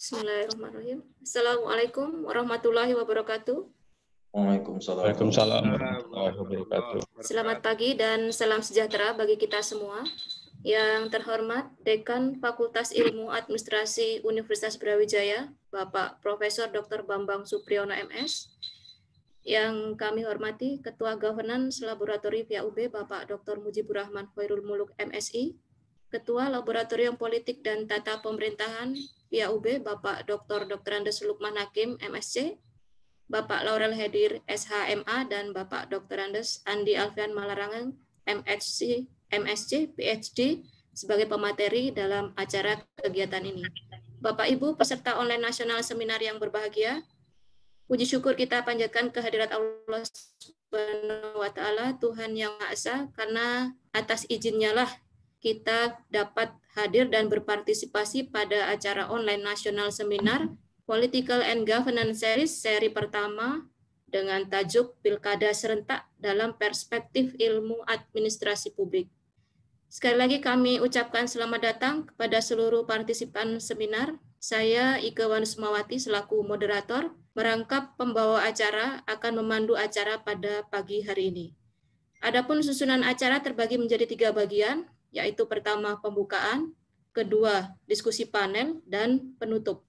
Bismillahirrahmanirrahim. Assalamualaikum warahmatullahi wabarakatuh. Waalaikumsalam warahmatullahi wabarakatuh. Selamat pagi dan salam sejahtera bagi kita semua. Yang terhormat Dekan Fakultas Ilmu Administrasi Universitas Brawijaya, Bapak Profesor Dr. Bambang Supriyono MS. Yang kami hormati Ketua Governance Laboratori FIAUB, Bapak Dr. Mujibur Rahman Khairul Muluk MSI. Ketua Laboratorium Politik dan Tata Pemerintahan FIAUB, Bapak Dr. Andes Lukman Hakim MSc. Bapak Laurel Hedir SHMA dan Bapak Dr. Andes Andi Alfian Malarangang MSc, PhD sebagai pemateri dalam acara kegiatan ini. Bapak Ibu peserta online nasional seminar yang berbahagia, puji syukur kita panjatkan kehadirat Allah Subhanahu wa Ta'ala, Tuhan yang Maha Esa, karena atas izinnya lah kita dapat hadir dan berpartisipasi pada acara online nasional seminar Political and Governance Series seri pertama dengan tajuk Pilkada Serentak dalam Perspektif Ilmu Administrasi Publik. Sekali lagi kami ucapkan selamat datang kepada seluruh partisipan seminar. Saya Ike Wanusmawati selaku moderator merangkap pembawa acara akan memandu acara pada pagi hari ini. Adapun susunan acara terbagi menjadi 3 bagian, yaitu pertama pembukaan, kedua diskusi panel, dan penutup.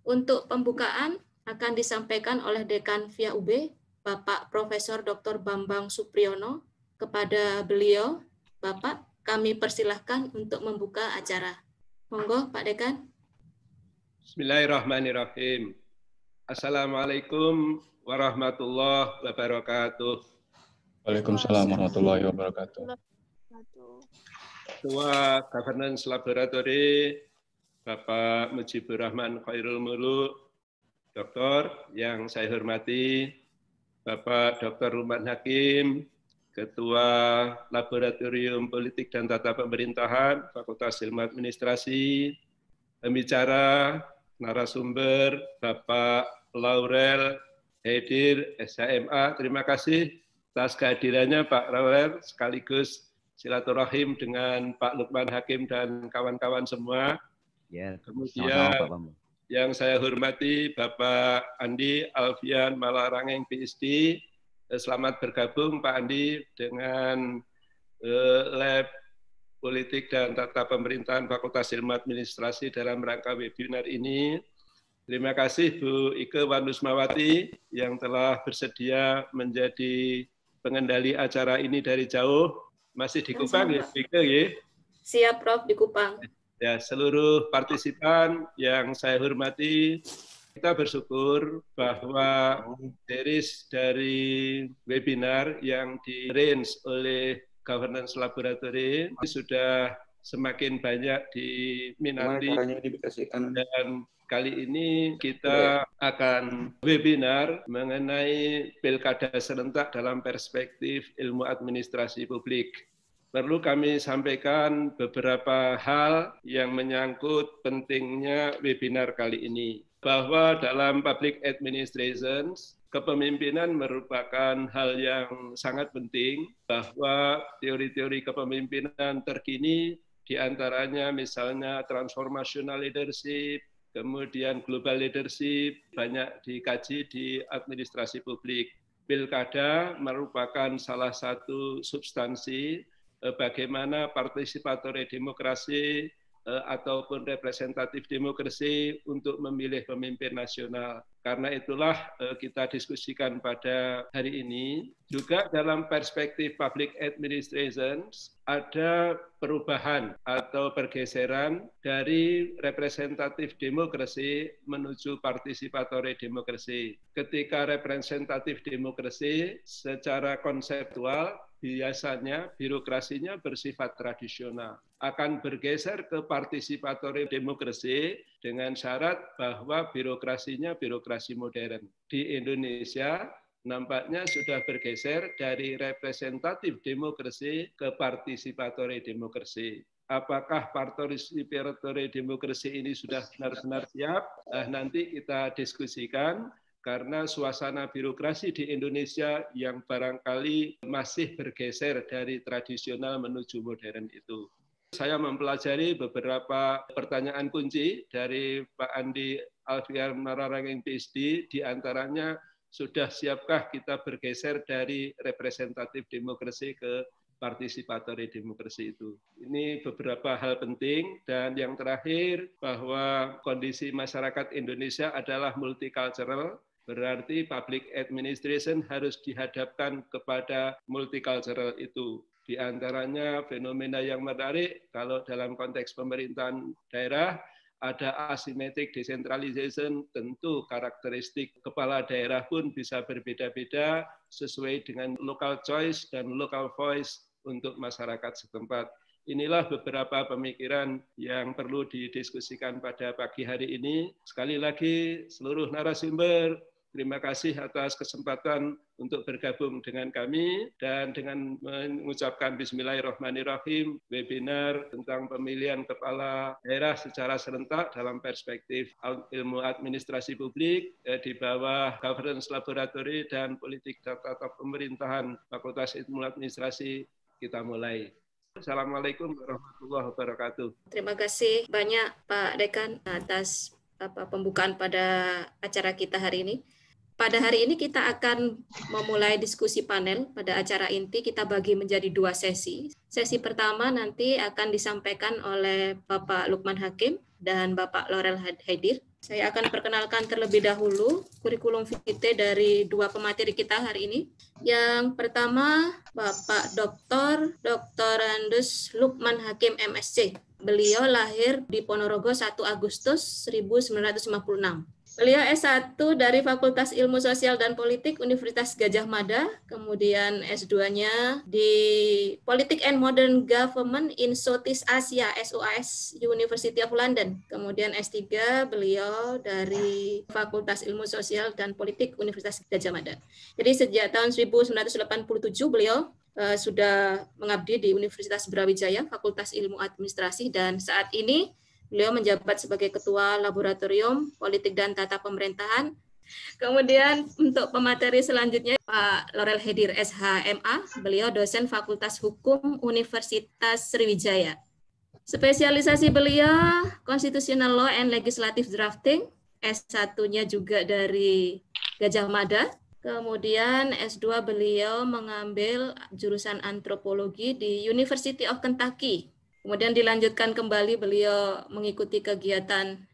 Untuk pembukaan akan disampaikan oleh Dekan FIAUB, Bapak Profesor Dr. Bambang Supriyono. Kepada beliau, Bapak, kami persilahkan untuk membuka acara. Monggo, Pak Dekan. Bismillahirrahmanirrahim. Assalamualaikum warahmatullahi wabarakatuh. Waalaikumsalam warahmatullahi wabarakatuh. Ketua Governance Laboratory, Bapak Mujibur Rahman Khairul Muluk, Doktor yang saya hormati, Bapak Dr. Lukman Hakim, Ketua Laboratorium Politik dan Tata Pemerintahan, Fakultas Ilmu Administrasi, pembicara, narasumber, Bapak Laurel Hedir SHMA, terima kasih atas kehadirannya Pak Laurel, sekaligus silaturahim dengan Pak Lukman Hakim dan kawan-kawan semua. Ya, Kemudian yang saya hormati Bapak Andi Alfian Malarangeng PhD. Selamat bergabung Pak Andi dengan Lab Politik dan Tata Pemerintahan Fakultas Ilmu Administrasi dalam rangka webinar ini. Terima kasih Bu Ike Wanusmawati yang telah bersedia menjadi pengendali acara ini dari jauh. Masih di Kupang ya, Ike ya? Siap, Prof, di Kupang. Ya, seluruh partisipan yang saya hormati, kita bersyukur bahwa series dari webinar yang di-arrange oleh Governance Laboratory sudah semakin banyak diminati. Dan kali ini kita akan webinar mengenai Pilkada Serentak dalam perspektif ilmu administrasi publik. Perlu kami sampaikan beberapa hal yang menyangkut pentingnya webinar kali ini. Bahwa dalam public administration, kepemimpinan merupakan hal yang sangat penting, bahwa teori-teori kepemimpinan terkini diantaranya misalnya transformational leadership, kemudian global leadership, banyak dikaji di administrasi publik. Pilkada merupakan salah satu substansi bagaimana partisipatory demokrasi ataupun representatif demokrasi untuk memilih pemimpin nasional. Karena itulah kita diskusikan pada hari ini. Juga dalam perspektif public administration ada perubahan atau pergeseran dari representatif demokrasi menuju partisipatory demokrasi. Ketika representatif demokrasi secara konseptual biasanya birokrasinya bersifat tradisional, akan bergeser ke partisipatory demokrasi dengan syarat bahwa birokrasinya birokrasi modern. Di Indonesia nampaknya sudah bergeser dari representatif demokrasi ke partisipatory demokrasi. Apakah partisipatory demokrasi ini sudah benar-benar siap? Nanti kita diskusikan. Karena suasana birokrasi di Indonesia yang barangkali masih bergeser dari tradisional menuju modern itu. Saya mempelajari beberapa pertanyaan kunci dari Pak Andi Alfian Malarangeng PhD, di antaranya sudah siapkah kita bergeser dari representatif demokrasi ke participatory demokrasi itu. Ini beberapa hal penting, dan yang terakhir bahwa kondisi masyarakat Indonesia adalah multicultural, berarti public administration harus dihadapkan kepada multicultural itu. Di antaranya fenomena yang menarik kalau dalam konteks pemerintahan daerah ada asymmetric decentralization, tentu karakteristik kepala daerah pun bisa berbeda-beda sesuai dengan local choice dan local voice untuk masyarakat setempat. Inilah beberapa pemikiran yang perlu didiskusikan pada pagi hari ini. Sekali lagi seluruh narasumber, terima kasih atas kesempatan untuk bergabung dengan kami, dan dengan mengucapkan Bismillahirrahmanirrahim, webinar tentang pemilihan kepala daerah secara serentak dalam perspektif ilmu administrasi publik di bawah Governance Laboratory dan Politik dan Tata Pemerintahan Fakultas Ilmu Administrasi kita mulai. Assalamualaikum warahmatullahi wabarakatuh. Terima kasih banyak Pak Dekan atas pembukaan pada acara kita hari ini. Pada hari ini kita akan memulai diskusi panel. Pada acara inti kita bagi menjadi 2 sesi. Sesi pertama nanti akan disampaikan oleh Bapak Lukman Hakim dan Bapak Laurel Hedir. Saya akan perkenalkan terlebih dahulu kurikulum vitae dari 2 pemateri kita hari ini. Yang pertama Bapak Dr. Andus Lukman Hakim MSc. Beliau lahir di Ponorogo 1 Agustus 1956. Beliau S1 dari Fakultas Ilmu Sosial dan Politik Universitas Gadjah Mada, kemudian S2-nya di Politik and Modern Government in Southeast Asia, SOAS, University of London. Kemudian S3 beliau dari Fakultas Ilmu Sosial dan Politik Universitas Gadjah Mada. Jadi sejak tahun 1987 beliau sudah mengabdi di Universitas Brawijaya, Fakultas Ilmu Administrasi, dan saat ini beliau menjabat sebagai Ketua Laboratorium Politik dan Tata Pemerintahan. Kemudian untuk pemateri selanjutnya Pak Laurel Hedir SH.MA, beliau dosen Fakultas Hukum Universitas Sriwijaya. Spesialisasi beliau Constitutional Law and Legislative Drafting, S1-nya juga dari Gadjah Mada. Kemudian S2 beliau mengambil jurusan antropologi di University of Kentucky. Kemudian dilanjutkan kembali beliau mengikuti kegiatan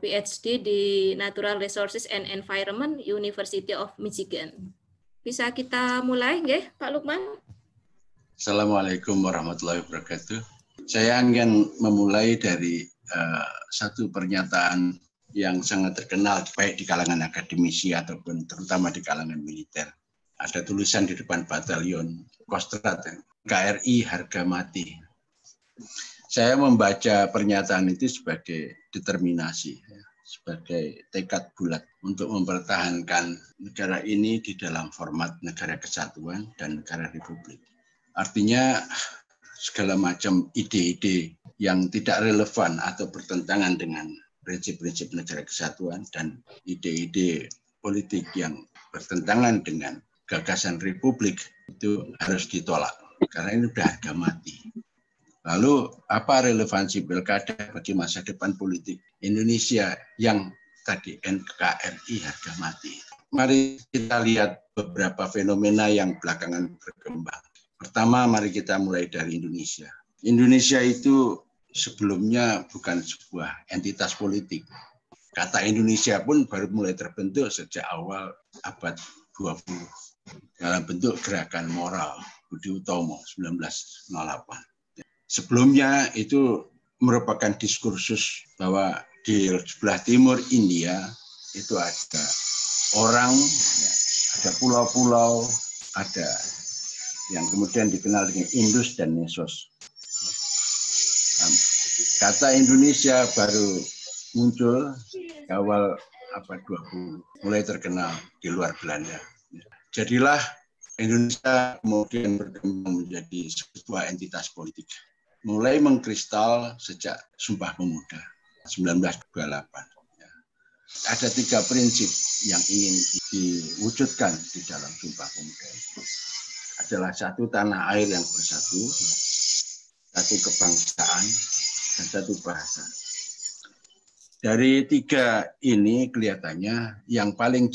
PhD di Natural Resources and Environment University of Michigan. Bisa kita mulai, nggih, Pak Lukman? Assalamualaikum warahmatullahi wabarakatuh. Saya akan memulai dari satu pernyataan yang sangat terkenal baik di kalangan akademisi ataupun terutama di kalangan militer. Ada tulisan di depan batalion Kostrad, KRI harga mati. Saya membaca pernyataan itu sebagai determinasi, sebagai tekad bulat untuk mempertahankan negara ini di dalam format negara kesatuan dan negara republik. Artinya segala macam ide-ide yang tidak relevan atau bertentangan dengan prinsip-prinsip negara kesatuan dan ide-ide politik yang bertentangan dengan gagasan republik itu harus ditolak karena ini sudah harga mati. Lalu apa relevansi pilkada bagi masa depan politik Indonesia yang tadi NKRI harga mati? Mari kita lihat beberapa fenomena yang belakangan berkembang. Pertama, mari kita mulai dari Indonesia. Indonesia itu sebelumnya bukan sebuah entitas politik. Kata Indonesia pun baru mulai terbentuk sejak awal abad 20 dalam bentuk gerakan moral Budi Utomo 1908. Sebelumnya itu merupakan diskursus bahwa di sebelah timur India itu ada orang, ada pulau-pulau, ada yang kemudian dikenal dengan Indus dan Mesos. Kata Indonesia baru muncul awal abad 20, mulai terkenal di luar Belanda. Jadilah Indonesia kemudian berkembang menjadi sebuah entitas politik. Mulai mengkristal sejak Sumpah Pemuda 1928. Ada 3 prinsip yang ingin diwujudkan di dalam Sumpah Pemuda itu. Adalah 1, tanah air yang bersatu. satu kebangsaan, dan satu bahasa. Dari tiga ini kelihatannya yang paling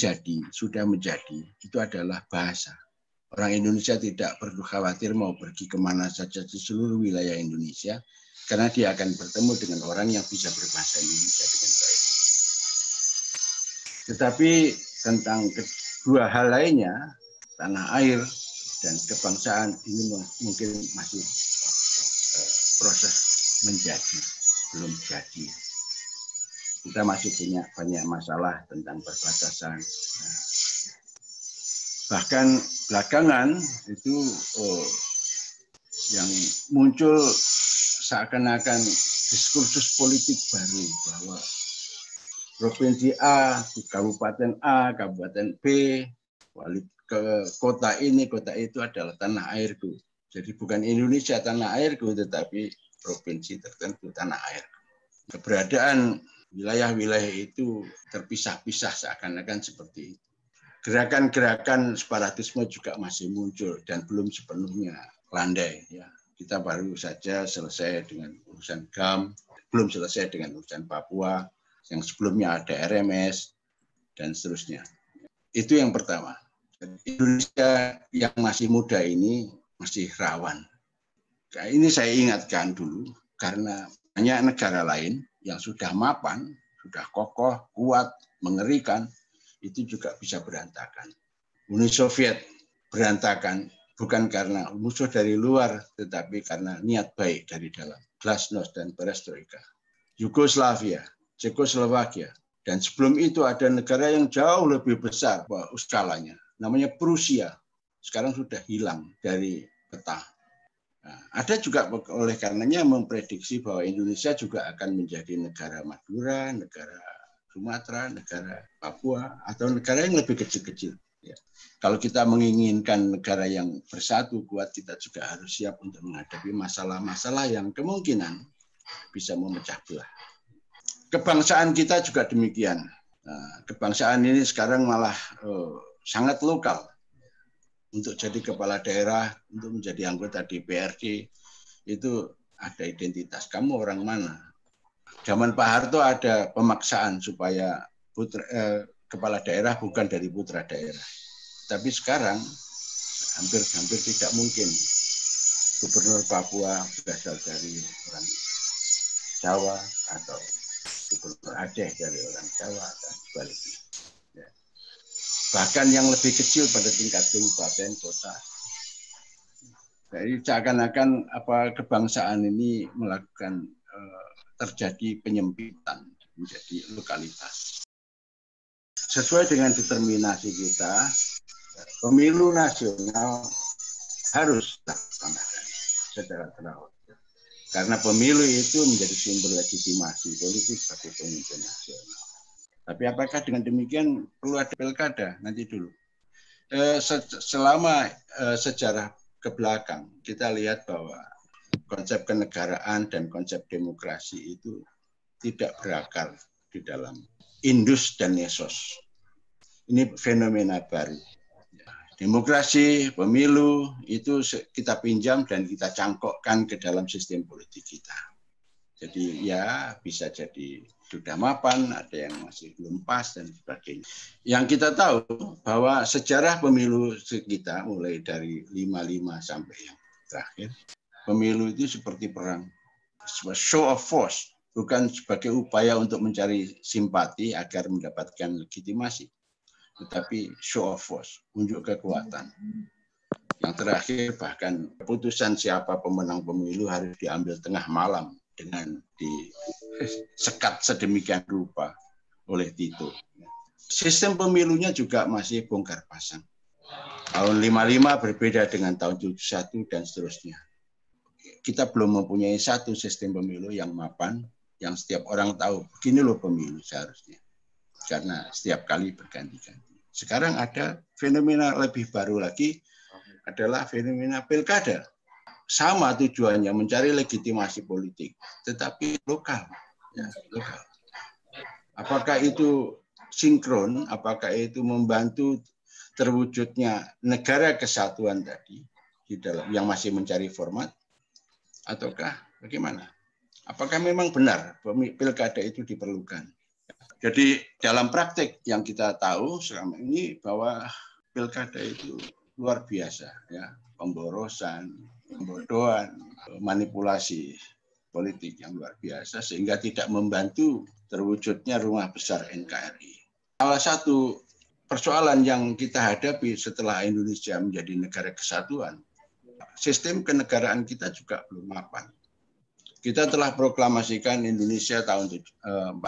sudah menjadi, itu adalah bahasa. Orang Indonesia tidak perlu khawatir mau pergi kemana saja di seluruh wilayah Indonesia, karena dia akan bertemu dengan orang yang bisa berbahasa Indonesia dengan baik. Tetapi tentang kedua hal lainnya, tanah air dan kebangsaan, ini mungkin masih proses menjadi, belum jadi. Kita masih punya banyak masalah tentang perbatasan. Bahkan belakangan itu yang muncul seakan-akan diskursus politik baru bahwa provinsi A, kabupaten A, kabupaten B, ke kota ini, kota itu adalah tanah airku. Jadi bukan Indonesia tanah airku, tetapi provinsi tertentu tanah airku. Keberadaan wilayah-wilayah itu terpisah-pisah seakan-akan seperti itu. Gerakan-gerakan separatisme juga masih muncul dan belum sepenuhnya landai. Ya. Kita baru saja selesai dengan urusan GAM, belum selesai dengan urusan Papua, yang sebelumnya ada RMS, dan seterusnya. Itu yang pertama. Indonesia yang masih muda ini masih rawan. Nah, ini saya ingatkan dulu, karena banyak negara lain yang sudah mapan, sudah kokoh, kuat, mengerikan, itu juga bisa berantakan. Uni Soviet berantakan bukan karena musuh dari luar, tetapi karena niat baik dari dalam. Glasnost dan Perestroika. Yugoslavia, Cekoslovakia, dan sebelum itu ada negara yang jauh lebih besar skalanya, namanya Prusia. Sekarang sudah hilang dari peta. Nah, ada juga oleh karenanya memprediksi bahwa Indonesia juga akan menjadi negara Madura, negara Sumatera, negara Papua, atau negara yang lebih kecil-kecil. Ya. Kalau kita menginginkan negara yang bersatu, kuat, kita juga harus siap untuk menghadapi masalah-masalah yang kemungkinan bisa memecah belah. Kebangsaan kita juga demikian. Nah, kebangsaan ini sekarang malah sangat lokal. Untuk jadi kepala daerah, untuk menjadi anggota DPRD, itu ada identitas. Kamu orang mana? Zaman Pak Harto ada pemaksaan supaya kepala daerah bukan dari putra daerah. Tapi sekarang hampir tidak mungkin gubernur Papua berasal dari orang Jawa atau gubernur Aceh dari orang Jawa dan sebaliknya. Bahkan yang lebih kecil pada tingkat kabupaten kota. Jadi seakan-akan kebangsaan ini melakukan terjadi penyempitan menjadi lokalitas. Sesuai dengan determinasi kita, pemilu nasional harus dilaksanakan secara terawat. Karena pemilu itu menjadi sumber legitimasi politik bagi pemimpin nasional. Tapi apakah dengan demikian perlu ada pilkada? Nanti dulu. Selama sejarah ke belakang, kita lihat bahwa konsep kenegaraan dan konsep demokrasi itu tidak berakar di dalam Indus dan Nesos. Ini fenomena baru. Demokrasi, pemilu, itu kita pinjam dan kita cangkokkan ke dalam sistem politik kita. Jadi ya bisa jadi sudah mapan, ada yang masih belum pas dan sebagainya. Yang kita tahu bahwa sejarah pemilu kita mulai dari 55 sampai yang terakhir, pemilu itu seperti perang, show of force, bukan sebagai upaya untuk mencari simpati agar mendapatkan legitimasi, tetapi show of force, unjuk kekuatan. Yang terakhir bahkan keputusan siapa pemenang pemilu harus diambil tengah malam dengan disekat sedemikian rupa oleh Tito. Sistem pemilunya juga masih bongkar pasang. Tahun 55 berbeda dengan tahun 71 dan seterusnya. Kita belum mempunyai satu sistem pemilu yang mapan, yang setiap orang tahu, begini loh pemilu seharusnya. Karena setiap kali berganti-ganti. Sekarang ada fenomena lebih baru lagi, adalah fenomena pilkada. Sama tujuannya mencari legitimasi politik, tetapi lokal. Ya, lokal. Apakah itu sinkron, apakah itu membantu terwujudnya negara kesatuan tadi, di dalam yang masih mencari format, ataukah bagaimana? Apakah memang benar pilkada itu diperlukan? Jadi dalam praktek yang kita tahu selama ini bahwa pilkada itu luar biasa, ya, pemborosan, pembodohan, manipulasi politik yang luar biasa sehingga tidak membantu terwujudnya rumah besar NKRI. Salah satu persoalan yang kita hadapi setelah Indonesia menjadi negara kesatuan, sistem kenegaraan kita juga belum mapan. Kita telah proklamasikan Indonesia tahun 45.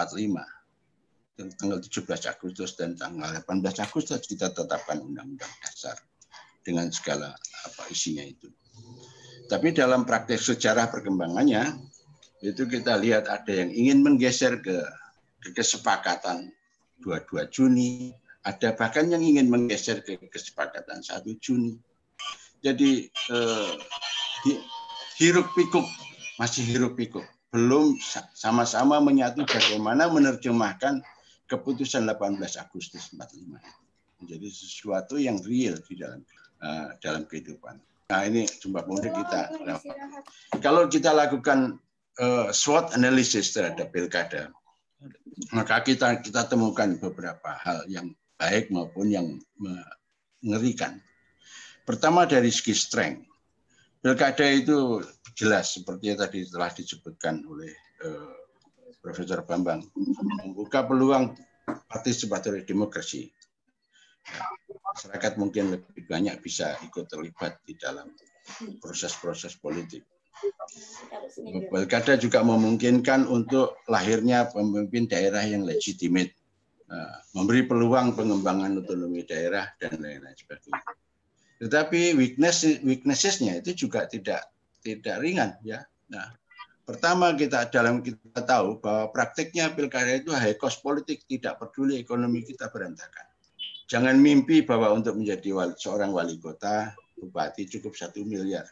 Tanggal 17 Agustus dan tanggal 18 Agustus kita tetapkan Undang-Undang Dasar dengan segala isinya itu. Tapi dalam praktek sejarah perkembangannya, itu kita lihat ada yang ingin menggeser ke kesepakatan 22 Juni, ada bahkan yang ingin menggeser ke kesepakatan 1 Juni. Jadi hiruk pikuk, masih hiruk pikuk, belum sama-sama menyatu bagaimana menerjemahkan keputusan 18 Agustus 45 menjadi sesuatu yang real di dalam kehidupan. Nah, ini coba kemudian kita kalau kita lakukan SWOT analysis terhadap pilkada, maka kita temukan beberapa hal yang baik maupun yang mengerikan. Pertama dari segi strength, pilkada itu jelas seperti yang tadi telah disebutkan oleh Profesor Bambang, membuka peluang partisipatory demokrasi. Masyarakat mungkin lebih banyak bisa ikut terlibat di dalam proses-proses politik. Pilkada juga memungkinkan untuk lahirnya pemimpin daerah yang legitimate, memberi peluang pengembangan otonomi daerah dan lain-lain sebagainya. Tetapi weakness-nya itu juga tidak ringan, ya. Nah, pertama kita tahu bahwa praktiknya pilkada itu high cost politik, tidak peduli ekonomi kita berantakan. Jangan mimpi bahwa untuk menjadi seorang wali kota, bupati cukup 1 miliar.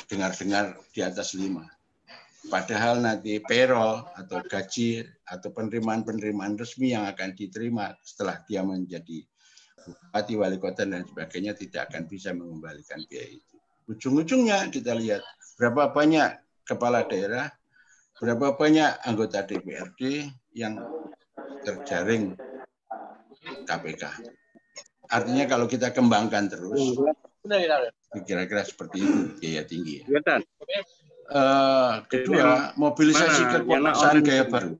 Dengar-dengar di atas 5. Padahal nanti payroll atau gaji atau penerimaan resmi yang akan diterima setelah dia menjadi bupati, wali kota dan sebagainya tidak akan bisa mengembalikan biaya itu. Ujung-ujungnya kita lihat berapa banyak kepala daerah, berapa banyak anggota DPRD yang terjaring KPK. Artinya kalau kita kembangkan terus, kira-kira seperti itu, biaya tinggi. Kedua, mobilisasi kekuasaan gaya baru.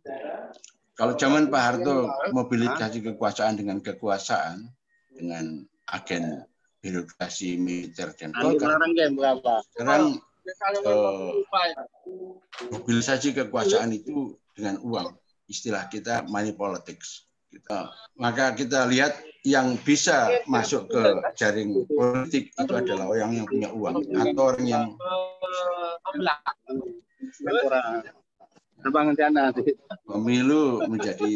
Kalau zaman Pak Harto, mobilisasi kekuasaan dengan kekuasaan, dengan agen birokrasi militer dan Golkar. Sekarang mobilisasi kekuasaan itu dengan uang, istilah kita money politics. Maka kita lihat yang bisa masuk ke jaring politik itu adalah orang yang punya uang atau orang yang pemilu menjadi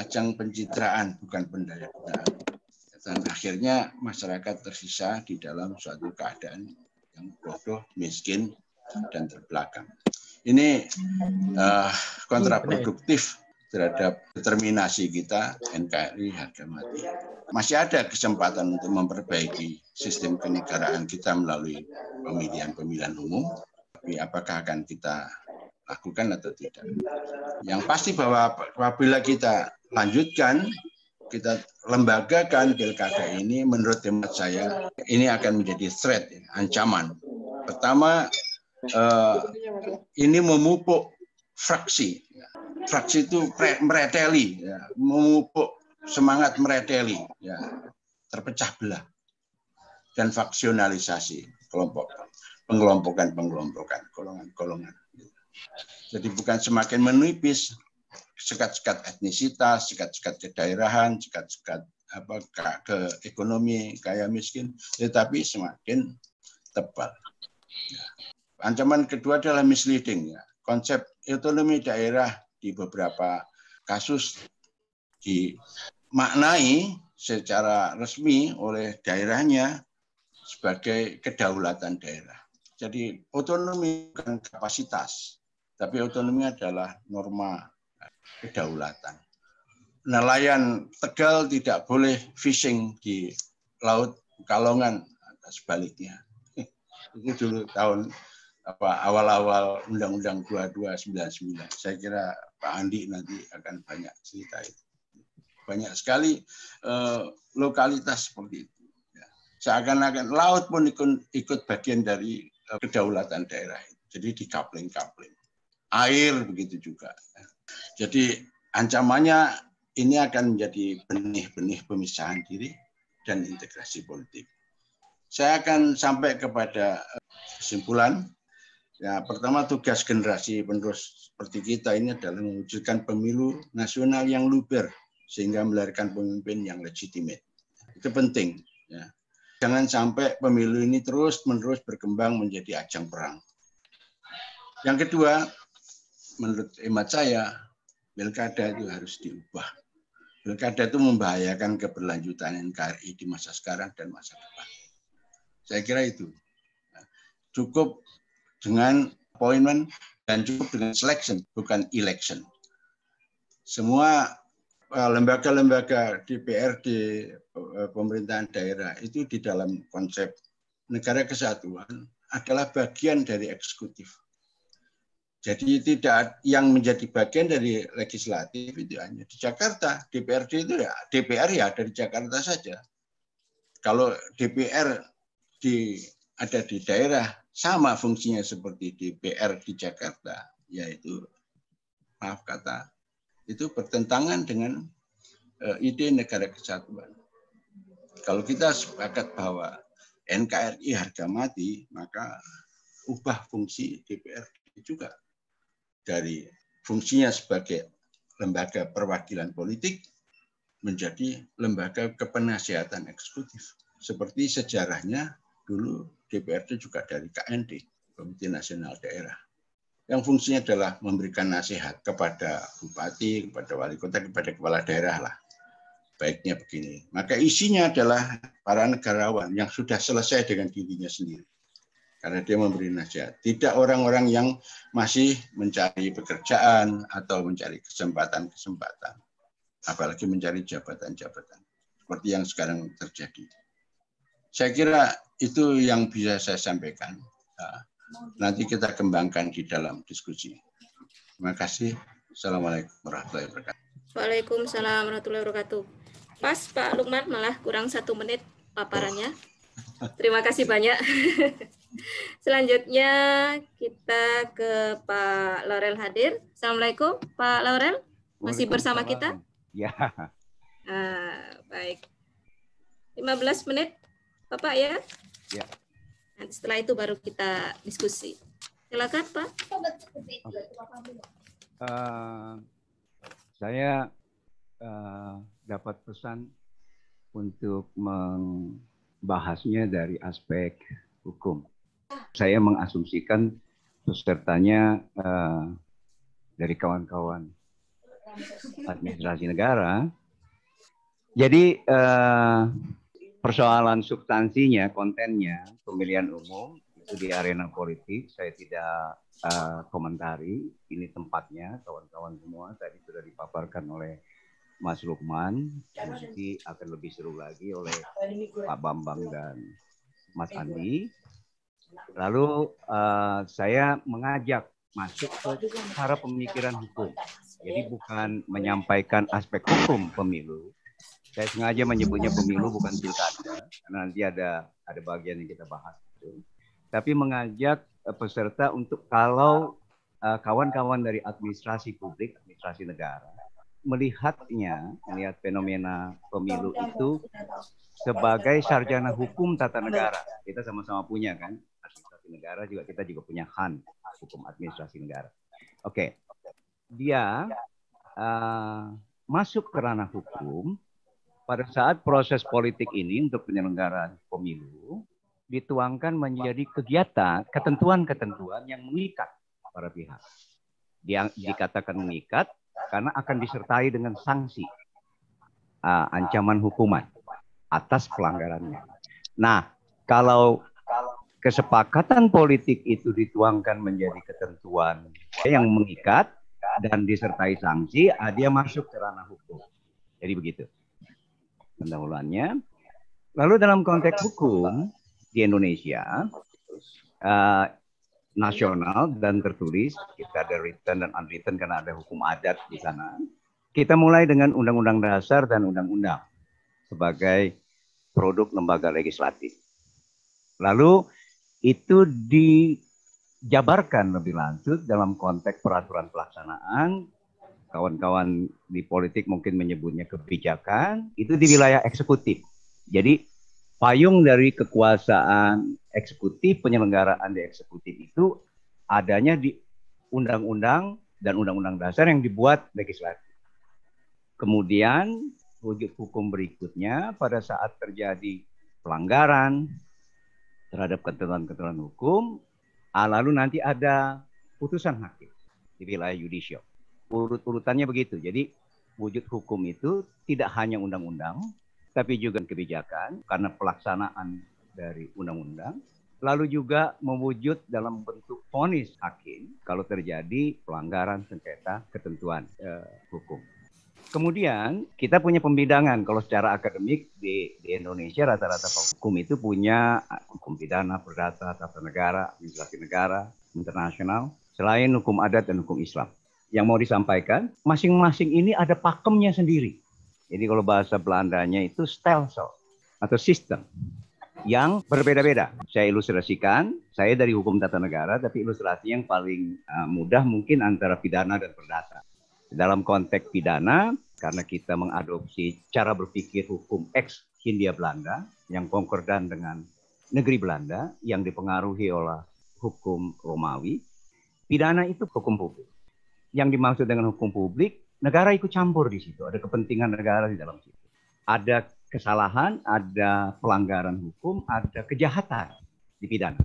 ajang pencitraan, bukan pendaya-gunaan. Dan akhirnya masyarakat tersisa di dalam suatu keadaan yang bodoh, miskin, dan terbelakang. Ini kontraproduktif terhadap determinasi kita NKRI harga mati. Masih ada kesempatan untuk memperbaiki sistem kenegaraan kita melalui pemilihan umum, tapi apakah akan kita lakukan atau tidak? Yang pasti bahwa apabila kita lanjutkan, kita lembagakan pilkada ini, menurut hemat saya ini akan menjadi threat, ancaman. Pertama, ini memupuk fraksi. Fraksi itu mereteli, ya, memupuk semangat mereteli, ya, terpecah belah dan faksionalisasi pengelompokan, golongan. Jadi bukan semakin menipis sekat-sekat etnisitas, sekat-sekat kedaerahan, sekat-sekat ke ekonomi kaya miskin, tetapi semakin tebal. Ya. Ancaman kedua adalah misleading. Ya. Konsep otonomi daerah di beberapa kasus dimaknai secara resmi oleh daerahnya sebagai kedaulatan daerah. Jadi otonomi bukan kapasitas, tapi otonomi adalah norma kedaulatan. Nelayan Tegal tidak boleh fishing di laut Pekalongan, sebaliknya. Itu dulu tahun awal-awal Undang-Undang 2299. Saya kira Pak Andi nanti akan banyak cerita itu. Banyak sekali lokalitas seperti itu. Ya. Seakan-akan laut pun ikut bagian dari kedaulatan daerah. Jadi dikapling-kapling. Air begitu juga. Jadi ancamannya ini akan menjadi benih-benih pemisahan diri dan integrasi politik. Saya akan sampai kepada kesimpulan. Ya, pertama, tugas generasi penerus seperti kita ini adalah mewujudkan pemilu nasional yang luber sehingga melahirkan pemimpin yang legitimate. Itu penting. Ya. Jangan sampai pemilu ini terus-menerus berkembang menjadi ajang perang. Yang kedua, menurut hemat saya, pilkada itu harus diubah. Pilkada itu membahayakan keberlanjutan NKRI di masa sekarang dan masa depan. Saya kira itu. Cukup dengan appointment dan cukup dengan selection, bukan election. Semua lembaga-lembaga DPRD, pemerintahan daerah itu di dalam konsep negara kesatuan adalah bagian dari eksekutif. Jadi tidak yang menjadi bagian dari legislatif itu hanya di Jakarta. DPRD itu ya DPR ya dari Jakarta saja. Kalau DPR ada di daerah sama fungsinya seperti DPR di Jakarta, yaitu maaf kata itu bertentangan dengan ide negara kesatuan. Kalau kita sepakat bahwa NKRI harga mati, maka ubah fungsi DPRD juga dari fungsinya sebagai lembaga perwakilan politik menjadi lembaga kepenasihatan eksekutif. Seperti sejarahnya dulu DPRD juga dari KND, Komite Nasional Daerah, yang fungsinya adalah memberikan nasihat kepada bupati, kepada wali kota, kepada kepala daerah lah. Baiknya begini. Maka isinya adalah para negarawan yang sudah selesai dengan dirinya sendiri. Karena dia memberi nasihat. Tidak orang-orang yang masih mencari pekerjaan atau mencari kesempatan-kesempatan. Apalagi mencari jabatan-jabatan. Seperti yang sekarang terjadi. Saya kira itu yang bisa saya sampaikan. Nah, nanti kita kembangkan di dalam diskusi. Terima kasih. Assalamualaikum warahmatullahi wabarakatuh. Waalaikumsalam warahmatullahi wabarakatuh. Pas Pak Lukman, malah kurang 1 menit paparannya. Terima kasih banyak. Selanjutnya kita ke Pak Laurel hadir. Assalamualaikum Pak Laurel. Masih bersama kita? Ya. Baik. 15 menit Bapak ya? Ya. Nanti setelah itu baru kita diskusi. Silakan Pak. Saya dapat pesan untuk membahasnya dari aspek hukum. Saya mengasumsikan pesertanya dari kawan-kawan administrasi negara. Jadi persoalan substansinya, kontennya, pemilihan umum itu di arena politik, saya tidak komentari. Ini tempatnya, kawan-kawan semua tadi sudah dipaparkan oleh Mas Lukman. Nanti akan lebih seru lagi oleh Pak Bambang dan Mas Andi. Lalu saya mengajak masuk ke cara pemikiran hukum. Jadi bukan menyampaikan aspek hukum pemilu. Saya sengaja menyebutnya pemilu bukan pilkada, karena nanti ada bagian yang kita bahas. Tapi mengajak peserta untuk kalau kawan-kawan dari administrasi publik, administrasi negara, melihat fenomena pemilu itu sebagai sarjana hukum tata negara. Kita sama-sama punya kan, administrasi negara juga, kita juga punya HAN, hukum administrasi negara. Oke, dia masuk ke ranah hukum pada saat proses politik ini untuk penyelenggaraan pemilu dituangkan menjadi kegiatan, ketentuan-ketentuan yang mengikat para pihak. Dikatakan mengikat karena akan disertai dengan sanksi, ancaman hukuman atas pelanggarannya. Nah, kalau kesepakatan politik itu dituangkan menjadi ketentuan yang mengikat dan disertai sanksi, dia masuk ke ranah hukum. Jadi begitu pendahuluannya. Lalu dalam konteks hukum di Indonesia, nasional dan tertulis, kita ada written dan unwritten karena ada hukum adat di sana. Kita mulai dengan Undang-Undang Dasar dan Undang-Undang sebagai produk lembaga legislatif. Lalu itu dijabarkan lebih lanjut dalam konteks peraturan pelaksanaan. Kawan-kawan di politik mungkin menyebutnya kebijakan, itu di wilayah eksekutif. Jadi payung dari kekuasaan eksekutif, penyelenggaraan di eksekutif itu adanya di undang-undang dan undang-undang dasar yang dibuat legislatif. Kemudian wujud hukum berikutnya pada saat terjadi pelanggaran terhadap ketentuan-ketentuan hukum, lalu nanti ada putusan hakim di wilayah yudisial. Urut-urutannya begitu. Jadi wujud hukum itu tidak hanya undang-undang, tapi juga kebijakan karena pelaksanaan dari undang-undang. Lalu juga mewujud dalam bentuk vonis hakim kalau terjadi pelanggaran sengketa ketentuan hukum. Kemudian kita punya pembidangan. Kalau secara akademik di Indonesia rata-rata hukum itu punya hukum pidana, perdata, tata negara, administrasi negara, internasional, selain hukum adat dan hukum Islam. Yang mau disampaikan, masing-masing ini ada pakemnya sendiri. Jadi kalau bahasa Belandanya itu stelsel atau sistem yang berbeda-beda. Saya ilustrasikan, saya dari hukum tata negara, tapi ilustrasi yang paling mudah mungkin antara pidana dan perdata. Dalam konteks pidana, karena kita mengadopsi cara berpikir hukum ex Hindia Belanda yang konkordan dengan negeri Belanda yang dipengaruhi oleh hukum Romawi, pidana itu hukum publik. Yang dimaksud dengan hukum publik, negara ikut campur di situ. Ada kepentingan negara di dalam situ. Ada kesalahan, ada pelanggaran hukum, ada kejahatan di pidana.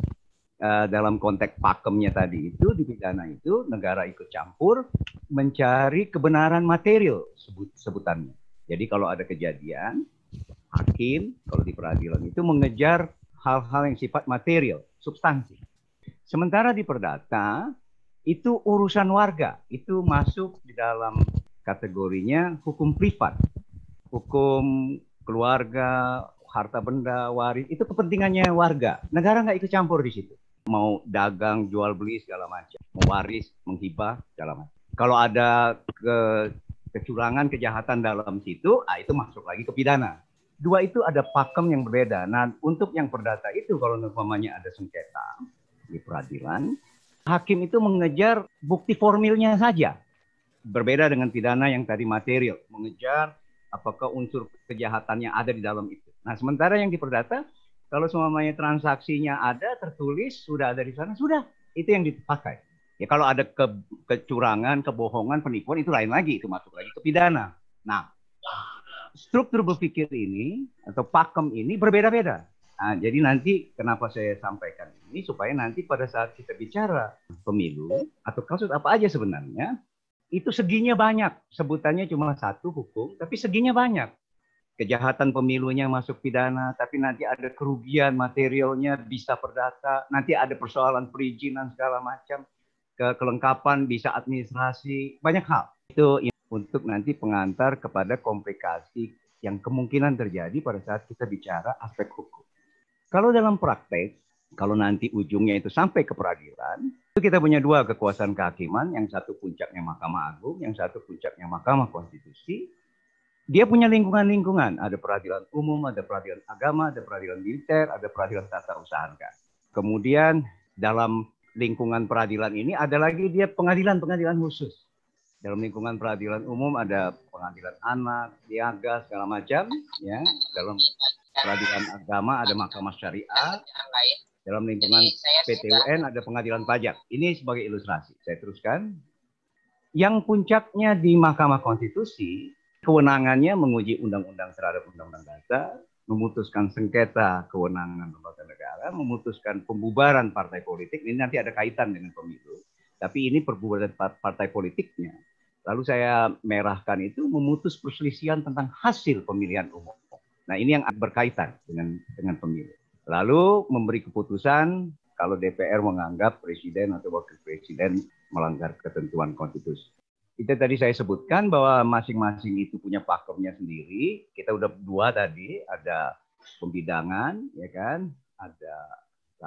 Dalam konteks pakemnya tadi itu, di pidana itu, negara ikut campur mencari kebenaran material sebutannya. Jadi kalau ada kejadian, hakim, kalau di peradilan itu mengejar hal-hal yang sifat material, substansi. Sementara di perdata, itu urusan warga, itu masuk di dalam kategorinya hukum privat, hukum keluarga, harta benda, waris, itu kepentingannya warga. Negara nggak ikut campur di situ. Mau dagang, jual beli segala macam, mau waris, menghibah segala macam. Kalau ada kecurangan, kejahatan dalam situ, itu masuk lagi ke pidana. Dua itu ada pakem yang berbeda. Nah, untuk yang perdata itu kalau umpamanya ada sengketa di peradilan, hakim itu mengejar bukti formilnya saja. Berbeda dengan pidana yang tadi material. Mengejar apakah unsur kejahatan yang ada di dalam itu. Nah, sementara yang di perdata, kalau semuanya transaksinya ada, tertulis, sudah ada di sana, sudah. Itu yang dipakai. Ya kalau ada kecurangan, kebohongan, penipuan, itu lain lagi. Itu masuk lagi ke pidana. Nah, struktur berpikir ini, atau pakem ini berbeda-beda. Nah, jadi nanti kenapa saya sampaikan ini supaya nanti pada saat kita bicara pemilu atau kasus apa aja sebenarnya itu seginya banyak, sebutannya cuma satu hukum tapi seginya banyak. Kejahatan pemilunya masuk pidana, tapi nanti ada kerugian materialnya bisa perdata, nanti ada persoalan perizinan segala macam, kelengkapan bisa administrasi, banyak hal. Itu untuk nanti pengantar kepada komplikasi yang kemungkinan terjadi pada saat kita bicara aspek hukum. Kalau dalam praktek, kalau nanti ujungnya itu sampai ke peradilan, itu kita punya dua kekuasaan kehakiman, yang satu puncaknya Mahkamah Agung, yang satu puncaknya Mahkamah Konstitusi. Dia punya lingkungan-lingkungan, ada peradilan umum, ada peradilan agama, ada peradilan militer, ada peradilan tata usaha negara. Kemudian dalam lingkungan peradilan ini ada lagi dia pengadilan-pengadilan khusus. Dalam lingkungan peradilan umum ada pengadilan anak, niaga, segala macam, ya. Dalam peradilan agama ada mahkamah syariah, dalam lingkungan PTUN ada pengadilan pajak. Ini sebagai ilustrasi. Saya teruskan. Yang puncaknya di Mahkamah Konstitusi, kewenangannya menguji undang-undang terhadap undang-undang dasar, memutuskan sengketa kewenangan lembaga negara, memutuskan pembubaran partai politik. Ini nanti ada kaitan dengan pemilu. Tapi ini perbubaran partai politiknya. Lalu saya merahkan itu memutus perselisihan tentang hasil pemilihan umum. Nah, ini yang berkaitan dengan pemilu. Lalu memberi keputusan kalau DPR menganggap presiden atau wakil presiden melanggar ketentuan konstitusi. Itu tadi saya sebutkan bahwa masing-masing itu punya pakemnya sendiri. Kita udah dua tadi, ada pembidangan, ya kan? Ada.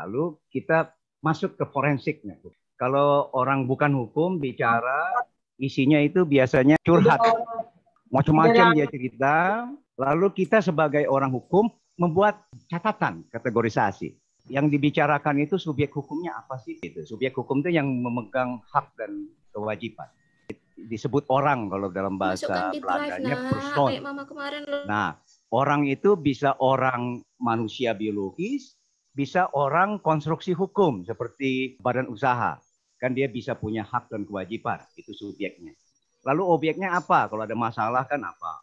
Lalu kita masuk ke forensiknya. Kalau orang bukan hukum bicara, isinya itu biasanya curhat. Macam-macam dia cerita, lalu kita sebagai orang hukum membuat catatan kategorisasi. Yang dibicarakan itu subjek hukumnya apa sih? Itu subjek hukum itu yang memegang hak dan kewajiban. Disebut orang kalau dalam bahasa Belandanya persoon. Nah, orang itu bisa orang manusia biologis, bisa orang konstruksi hukum seperti badan usaha. Kan dia bisa punya hak dan kewajiban, itu subjeknya. Lalu objeknya apa? Kalau ada masalah kan apa?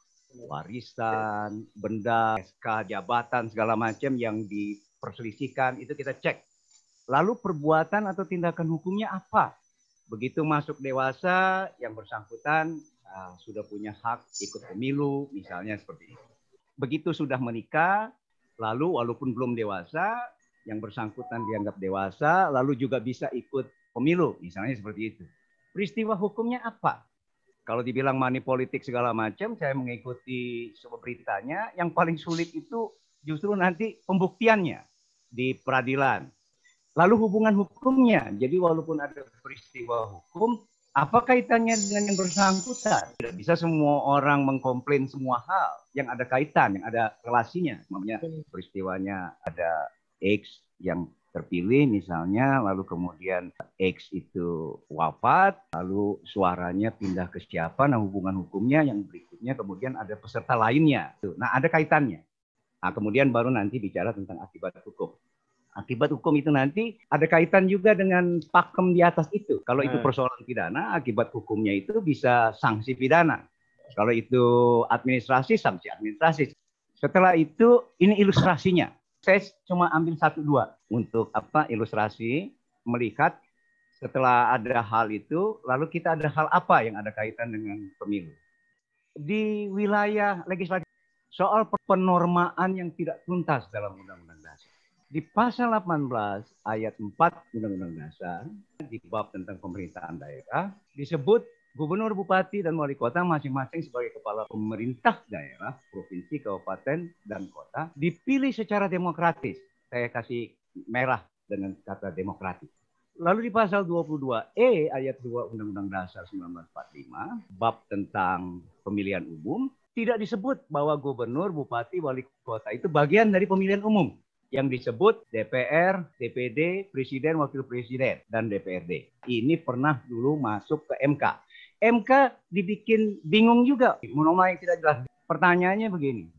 Warisan, benda, SK, jabatan, segala macam yang diperselisihkan, itu kita cek. Lalu perbuatan atau tindakan hukumnya apa? Begitu masuk dewasa, yang bersangkutan sudah punya hak ikut pemilu, misalnya seperti itu. Begitu sudah menikah, lalu walaupun belum dewasa, yang bersangkutan dianggap dewasa, lalu juga bisa ikut pemilu, misalnya seperti itu. Peristiwa hukumnya apa? Kalau dibilang money politik segala macam, saya mengikuti sebuah beritanya, yang paling sulit itu justru nanti pembuktiannya di peradilan. Lalu hubungan hukumnya, jadi walaupun ada peristiwa hukum, apa kaitannya dengan yang bersangkutan? Tidak bisa semua orang mengkomplain semua hal yang ada kaitan, yang ada relasinya. Namanya peristiwanya ada X yang terpilih misalnya, lalu kemudian X itu wafat, lalu suaranya pindah ke siapa, nah hubungan hukumnya yang berikutnya kemudian ada peserta lainnya. Nah ada kaitannya. Nah kemudian baru nanti bicara tentang akibat hukum. Akibat hukum itu nanti ada kaitan juga dengan pakem di atas itu. Kalau itu persoalan pidana, akibat hukumnya itu bisa sanksi pidana. Kalau itu administrasi, sanksi administrasi. Setelah itu, ini ilustrasinya. Saya cuma ambil 1-2 untuk ilustrasi, melihat setelah ada hal itu, lalu kita ada hal apa yang ada kaitan dengan pemilu. Di wilayah legislatif, soal penormaan yang tidak tuntas dalam Undang-Undang Dasar. Di pasal 18 ayat 4 Undang-Undang Dasar, di bab tentang pemerintahan daerah, disebut gubernur, bupati, dan wali kota masing-masing sebagai kepala pemerintah daerah, provinsi, kabupaten, dan kota, dipilih secara demokratis. Saya kasih merah dengan kata demokratis. Lalu di pasal 22E ayat 2 Undang-Undang Dasar 1945, bab tentang pemilihan umum, tidak disebut bahwa gubernur, bupati, wali kota itu bagian dari pemilihan umum. Yang disebut DPR, DPD, Presiden, Wakil Presiden, dan DPRD. Ini pernah dulu masuk ke MK. MK dibikin bingung juga. Norma yang tidak jelas. Pertanyaannya begini.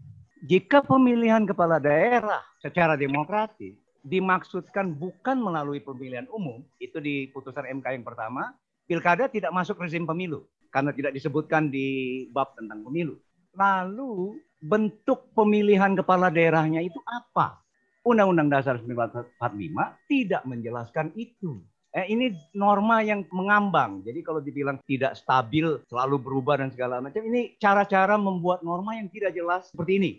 Jika pemilihan kepala daerah secara demokratis dimaksudkan bukan melalui pemilihan umum, itu di putusan MK yang pertama, pilkada tidak masuk rezim pemilu. Karena tidak disebutkan di bab tentang pemilu. Lalu bentuk pemilihan kepala daerahnya itu apa? Undang-Undang Dasar 1945 tidak menjelaskan itu. Ini norma yang mengambang. Jadi kalau dibilang tidak stabil, selalu berubah dan segala macam, ini cara-cara membuat norma yang tidak jelas seperti ini.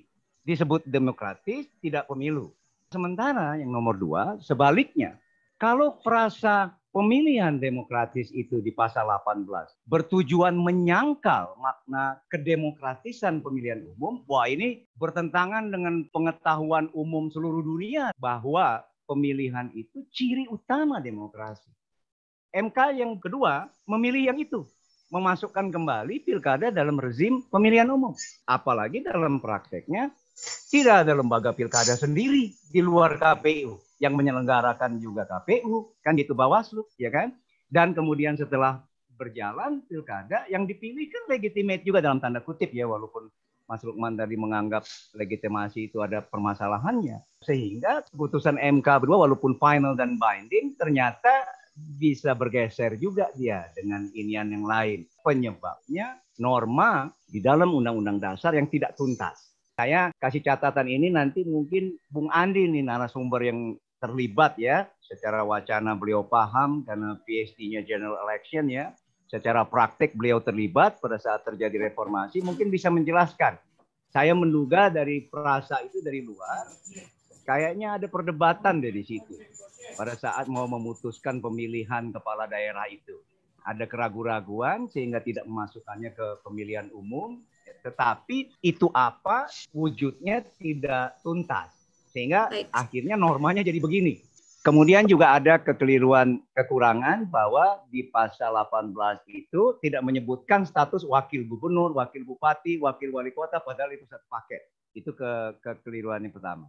Disebut demokratis, tidak pemilu. Sementara yang nomor 2, sebaliknya. Kalau frasa pemilihan demokratis itu di pasal 18 bertujuan menyangkal makna kedemokratisan pemilihan umum, wah ini bertentangan dengan pengetahuan umum seluruh dunia bahwa pemilihan itu ciri utama demokrasi. MK yang kedua memilih yang itu, memasukkan kembali pilkada dalam rezim pemilihan umum. Apalagi dalam prakteknya tidak ada lembaga pilkada sendiri di luar KPU. Yang menyelenggarakan juga KPU, kan itu Bawaslu, ya kan? Dan kemudian setelah berjalan pilkada, yang dipilih kan legitimate juga dalam tanda kutip ya, walaupun Mas Lukman tadi menganggap legitimasi itu ada permasalahannya. Sehingga keputusan MK berdua walaupun final dan binding, ternyata bisa bergeser juga dia dengan inian yang lain. Penyebabnya norma di dalam Undang-Undang Dasar yang tidak tuntas. Saya kasih catatan ini nanti mungkin Bung Andi nih narasumber yang terlibat ya, secara wacana beliau paham karena PhD-nya General Election ya, secara praktik beliau terlibat pada saat terjadi reformasi, mungkin bisa menjelaskan. Saya menduga dari frasa itu dari luar, kayaknya ada perdebatan dari situ pada saat mau memutuskan pemilihan kepala daerah itu. Ada keraguan-raguan sehingga tidak memasukkannya ke pemilihan umum, tetapi itu apa wujudnya tidak tuntas. Sehingga akhirnya normanya jadi begini. Kemudian juga ada kekurangan bahwa di pasal 18 itu tidak menyebutkan status wakil gubernur, wakil bupati, wakil wali kota, padahal itu satu paket. Itu kekeliruan yang pertama.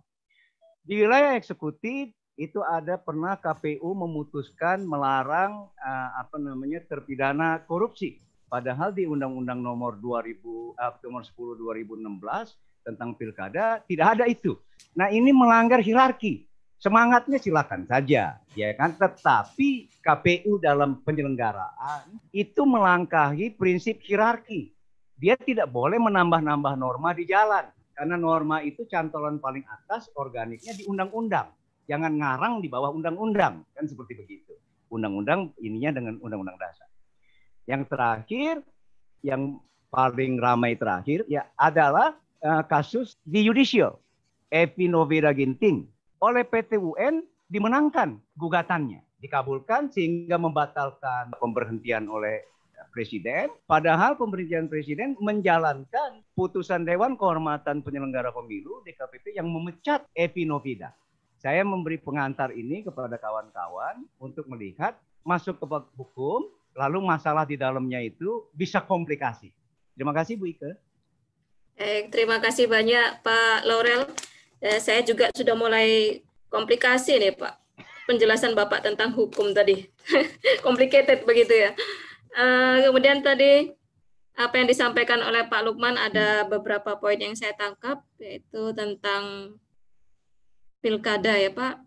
Di wilayah eksekutif itu ada pernah KPU memutuskan melarang terpidana korupsi. Padahal di Undang-Undang nomor 10 2016 tentang pilkada tidak ada itu. Nah, ini melanggar hierarki. Semangatnya silakan saja, ya kan? Tetapi KPU dalam penyelenggaraan itu melangkahi prinsip hierarki. Dia tidak boleh menambah-nambah norma di jalan. Karena norma itu cantolan paling atas, organiknya di undang-undang. Jangan ngarang di bawah undang-undang, kan seperti begitu. Undang-undang ininya dengan undang-undang dasar. Yang terakhir, yang paling ramai terakhir, ya adalah kasus di judicial, Evi Novira Ginting. Oleh PT UN dimenangkan gugatannya, dikabulkan sehingga membatalkan pemberhentian oleh Presiden. Padahal pemberhentian Presiden menjalankan putusan Dewan Kehormatan Penyelenggara Pemilu DKPP yang memecat Evi Novira. Saya memberi pengantar ini kepada kawan-kawan untuk melihat masuk ke hukum, lalu masalah di dalamnya itu bisa komplikasi. Terima kasih Bu Ike. Terima kasih banyak Pak Laurel. Saya juga sudah mulai komplikasi nih Pak. Penjelasan Bapak tentang hukum tadi. Complicated begitu ya. Kemudian tadi apa yang disampaikan oleh Pak Lukman ada beberapa poin yang saya tangkap, yaitu tentang pilkada ya Pak.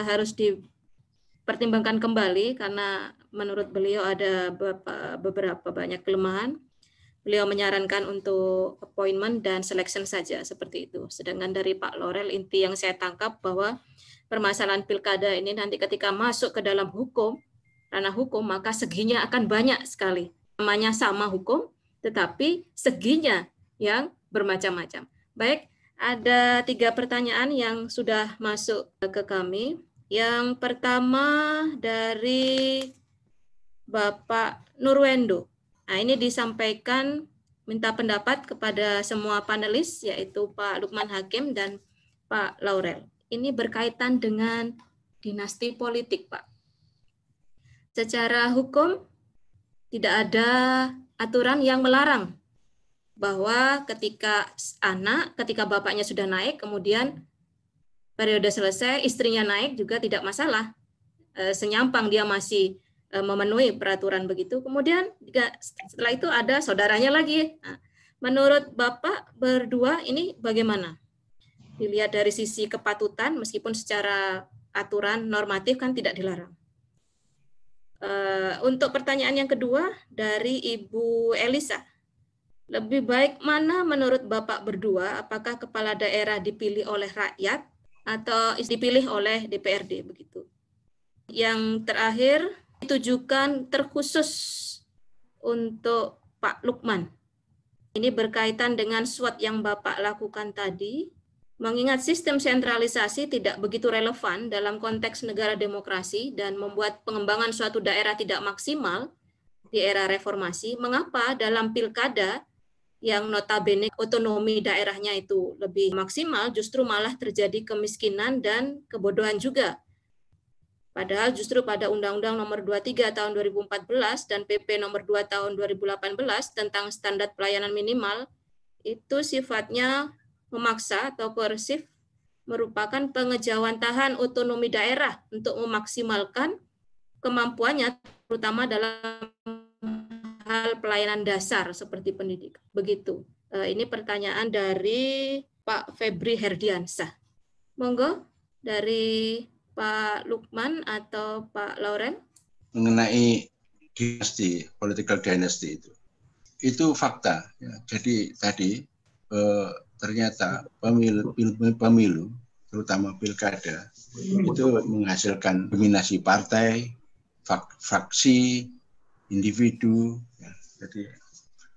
Harus dipertimbangkan kembali karena menurut beliau ada beberapa banyak kelemahan. Beliau menyarankan untuk appointment dan selection saja seperti itu. Sedangkan dari Pak Laurel inti yang saya tangkap bahwa permasalahan pilkada ini nanti ketika masuk ke dalam hukum, ranah hukum, maka seginya akan banyak sekali. Namanya sama hukum, tetapi seginya yang bermacam-macam. Baik, ada 3 pertanyaan yang sudah masuk ke kami. Yang pertama dari Bapak Nurwendo. Nah, ini disampaikan minta pendapat kepada semua panelis, yaitu Pak Lukman Hakim dan Pak Laurel. Ini berkaitan dengan dinasti politik, Pak. Secara hukum, tidak ada aturan yang melarang bahwa ketika bapaknya sudah naik, kemudian periode selesai, istrinya naik juga tidak masalah. Senyampang dia masih memenuhi peraturan begitu. Kemudian setelah itu ada saudaranya lagi. Nah, menurut Bapak berdua ini bagaimana? Dilihat dari sisi kepatutan, meskipun secara aturan normatif kan tidak dilarang. Untuk pertanyaan yang kedua dari Ibu Elisa. Lebih baik mana menurut Bapak berdua, apakah kepala daerah dipilih oleh rakyat atau dipilih oleh DPRD begitu? Yang terakhir ditujukan terkhusus untuk Pak Lukman. Ini berkaitan dengan SWOT yang Bapak lakukan tadi. Mengingat sistem sentralisasi tidak begitu relevan dalam konteks negara demokrasi dan membuat pengembangan suatu daerah tidak maksimal di era reformasi, mengapa dalam pilkada yang notabene otonomi daerahnya itu lebih maksimal justru malah terjadi kemiskinan dan kebodohan juga? Padahal justru pada Undang-Undang Nomor 23 Tahun 2014 dan PP Nomor 2 Tahun 2018 tentang standar pelayanan minimal itu sifatnya memaksa atau koersif, merupakan pengejawantahan otonomi daerah untuk memaksimalkan kemampuannya, terutama dalam hal pelayanan dasar seperti pendidikan. Begitu. Ini pertanyaan dari Pak Febri Herdiansah. Monggo dari Pak Lukman atau Pak Laurel. Mengenai dinasti, political dynasty itu fakta. Ya. Jadi tadi ternyata pemilu, terutama pilkada, itu menghasilkan dominasi partai, fraksi, individu. Ya. Jadi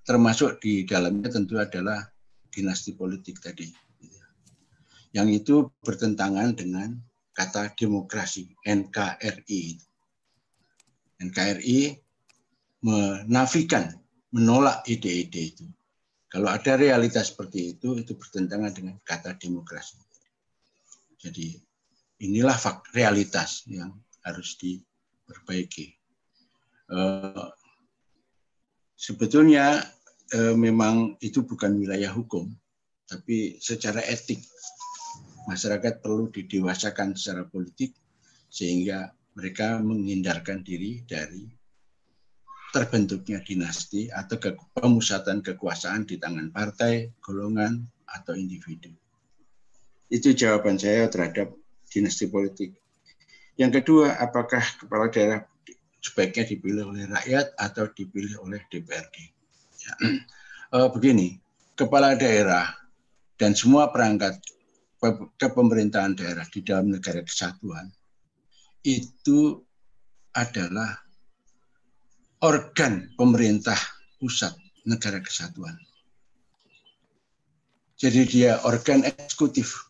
termasuk di dalamnya tentu adalah dinasti politik tadi. Yang itu bertentangan dengan kata demokrasi, NKRI. NKRI menafikan, menolak ide-ide itu. Kalau ada realitas seperti itu bertentangan dengan kata demokrasi. Jadi inilah realitas yang harus diperbaiki. Sebetulnya memang itu bukan wilayah hukum, tapi secara etik masyarakat perlu didewasakan secara politik sehingga mereka menghindarkan diri dari terbentuknya dinasti atau pemusatan kekuasaan di tangan partai, golongan, atau individu. Itu jawaban saya terhadap dinasti politik. Yang kedua, apakah kepala daerah sebaiknya dipilih oleh rakyat atau dipilih oleh DPRD? Ya. Begini, kepala daerah dan semua perangkat kepemerintahan daerah di dalam negara kesatuan itu adalah organ pemerintah pusat negara kesatuan. Jadi dia organ eksekutif.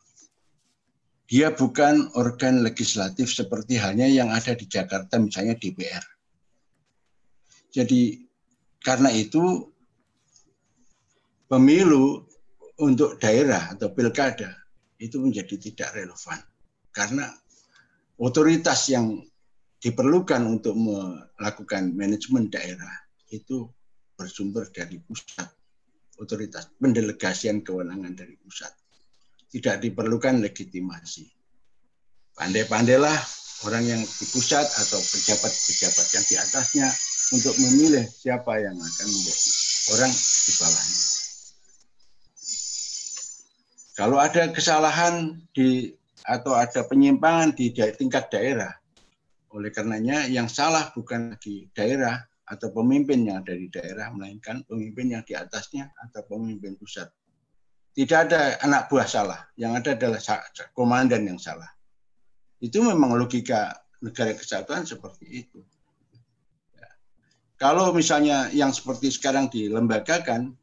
Dia bukan organ legislatif seperti halnya yang ada di Jakarta, misalnya DPR. Jadi karena itu pemilu untuk daerah atau pilkada itu menjadi tidak relevan. Karena otoritas yang diperlukan untuk melakukan manajemen daerah itu bersumber dari pusat. Otoritas pendelegasian kewenangan dari pusat. Tidak diperlukan legitimasi. Pandai-pandailah orang yang di pusat atau pejabat-pejabat yang di atasnya untuk memilih siapa yang akan menjadi orang di bawahnya. Kalau ada kesalahan atau ada penyimpangan di tingkat daerah, oleh karenanya yang salah bukan lagi daerah atau pemimpin yang ada di daerah, melainkan pemimpin yang di atasnya atau pemimpin pusat. Tidak ada anak buah salah, yang ada adalah komandan yang salah. Itu memang logika negara kesatuan seperti itu. Ya. Kalau misalnya yang seperti sekarang dilembagakan,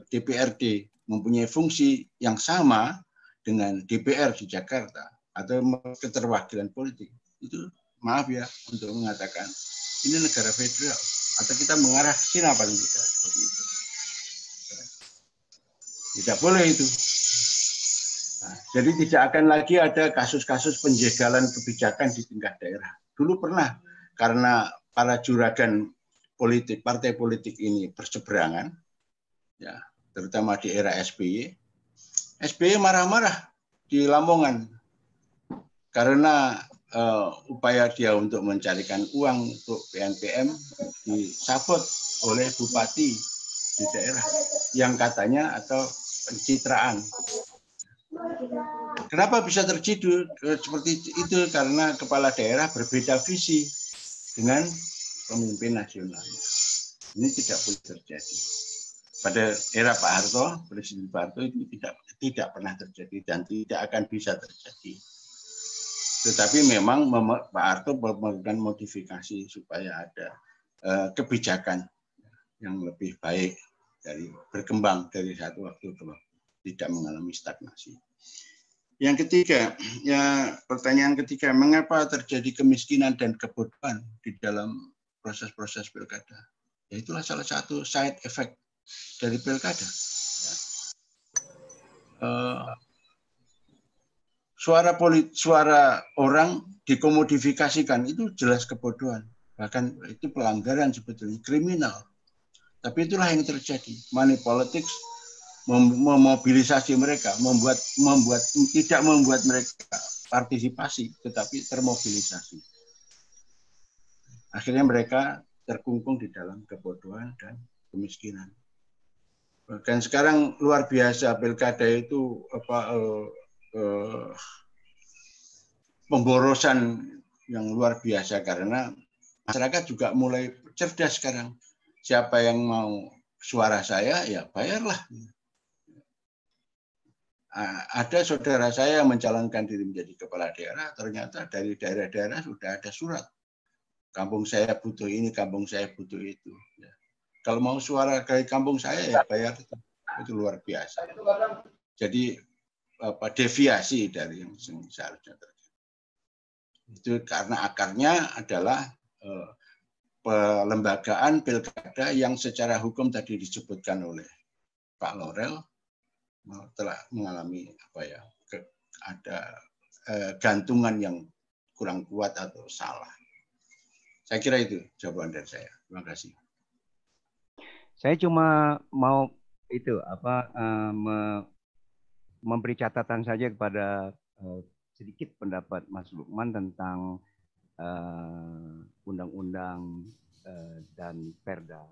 DPRD mempunyai fungsi yang sama dengan DPR di Jakarta atau keterwakilan politik, itu maaf ya untuk mengatakan ini negara federal atau kita mengarah ke Cina paling tidak seperti itu. Tidak boleh itu. Nah, jadi tidak akan lagi ada kasus-kasus penjagalan kebijakan di tingkat daerah. Dulu pernah karena para juragan politik, partai politik ini berseberangan, ya, terutama di era SBY. SBY marah-marah di Lamongan karena upaya dia untuk mencarikan uang untuk PNPM disabot oleh bupati di daerah yang katanya atau pencitraan. Kenapa bisa terjadi seperti itu? Karena kepala daerah berbeda visi dengan pemimpin nasionalnya. Ini tidak boleh terjadi. Pada era Pak Harto, Presiden Pak Harto itu tidak pernah terjadi dan tidak akan bisa terjadi. Tetapi memang Pak Harto melakukan modifikasi supaya ada kebijakan yang lebih baik dari berkembang dari satu waktu ke waktu, tidak mengalami stagnasi. Yang ketiga, ya pertanyaan ketiga, mengapa terjadi kemiskinan dan kebodohan di dalam proses-proses pilkada? Ya itulah salah satu side effect dari pilkada. Suara orang dikomodifikasikan itu jelas kebodohan, bahkan itu pelanggaran sebetulnya, kriminal. Tapi itulah yang terjadi. Money politics memobilisasi mereka, tidak membuat mereka partisipasi, tetapi termobilisasi. Akhirnya mereka terkungkung di dalam kebodohan dan kemiskinan. Dan sekarang luar biasa pilkada itu pemborosan yang luar biasa karena masyarakat juga mulai cerdas sekarang. Siapa yang mau suara saya, ya bayarlah. Ada saudara saya yang mencalonkan diri menjadi kepala daerah, ternyata dari daerah-daerah sudah ada surat. Kampung saya butuh ini, kampung saya butuh itu. Ya. Kalau mau suara dari kampung saya, ya bayar. Itu luar biasa. Jadi deviasi dari yang seharusnya terjadi. Itu karena akarnya adalah pelembagaan pilkada yang secara hukum tadi disebutkan oleh Pak Laurel telah mengalami ada gantungan yang kurang kuat atau salah. Saya kira itu jawaban dari saya. Terima kasih. Saya cuma mau itu memberi catatan saja kepada sedikit pendapat Mas Lukman tentang undang-undang dan perda,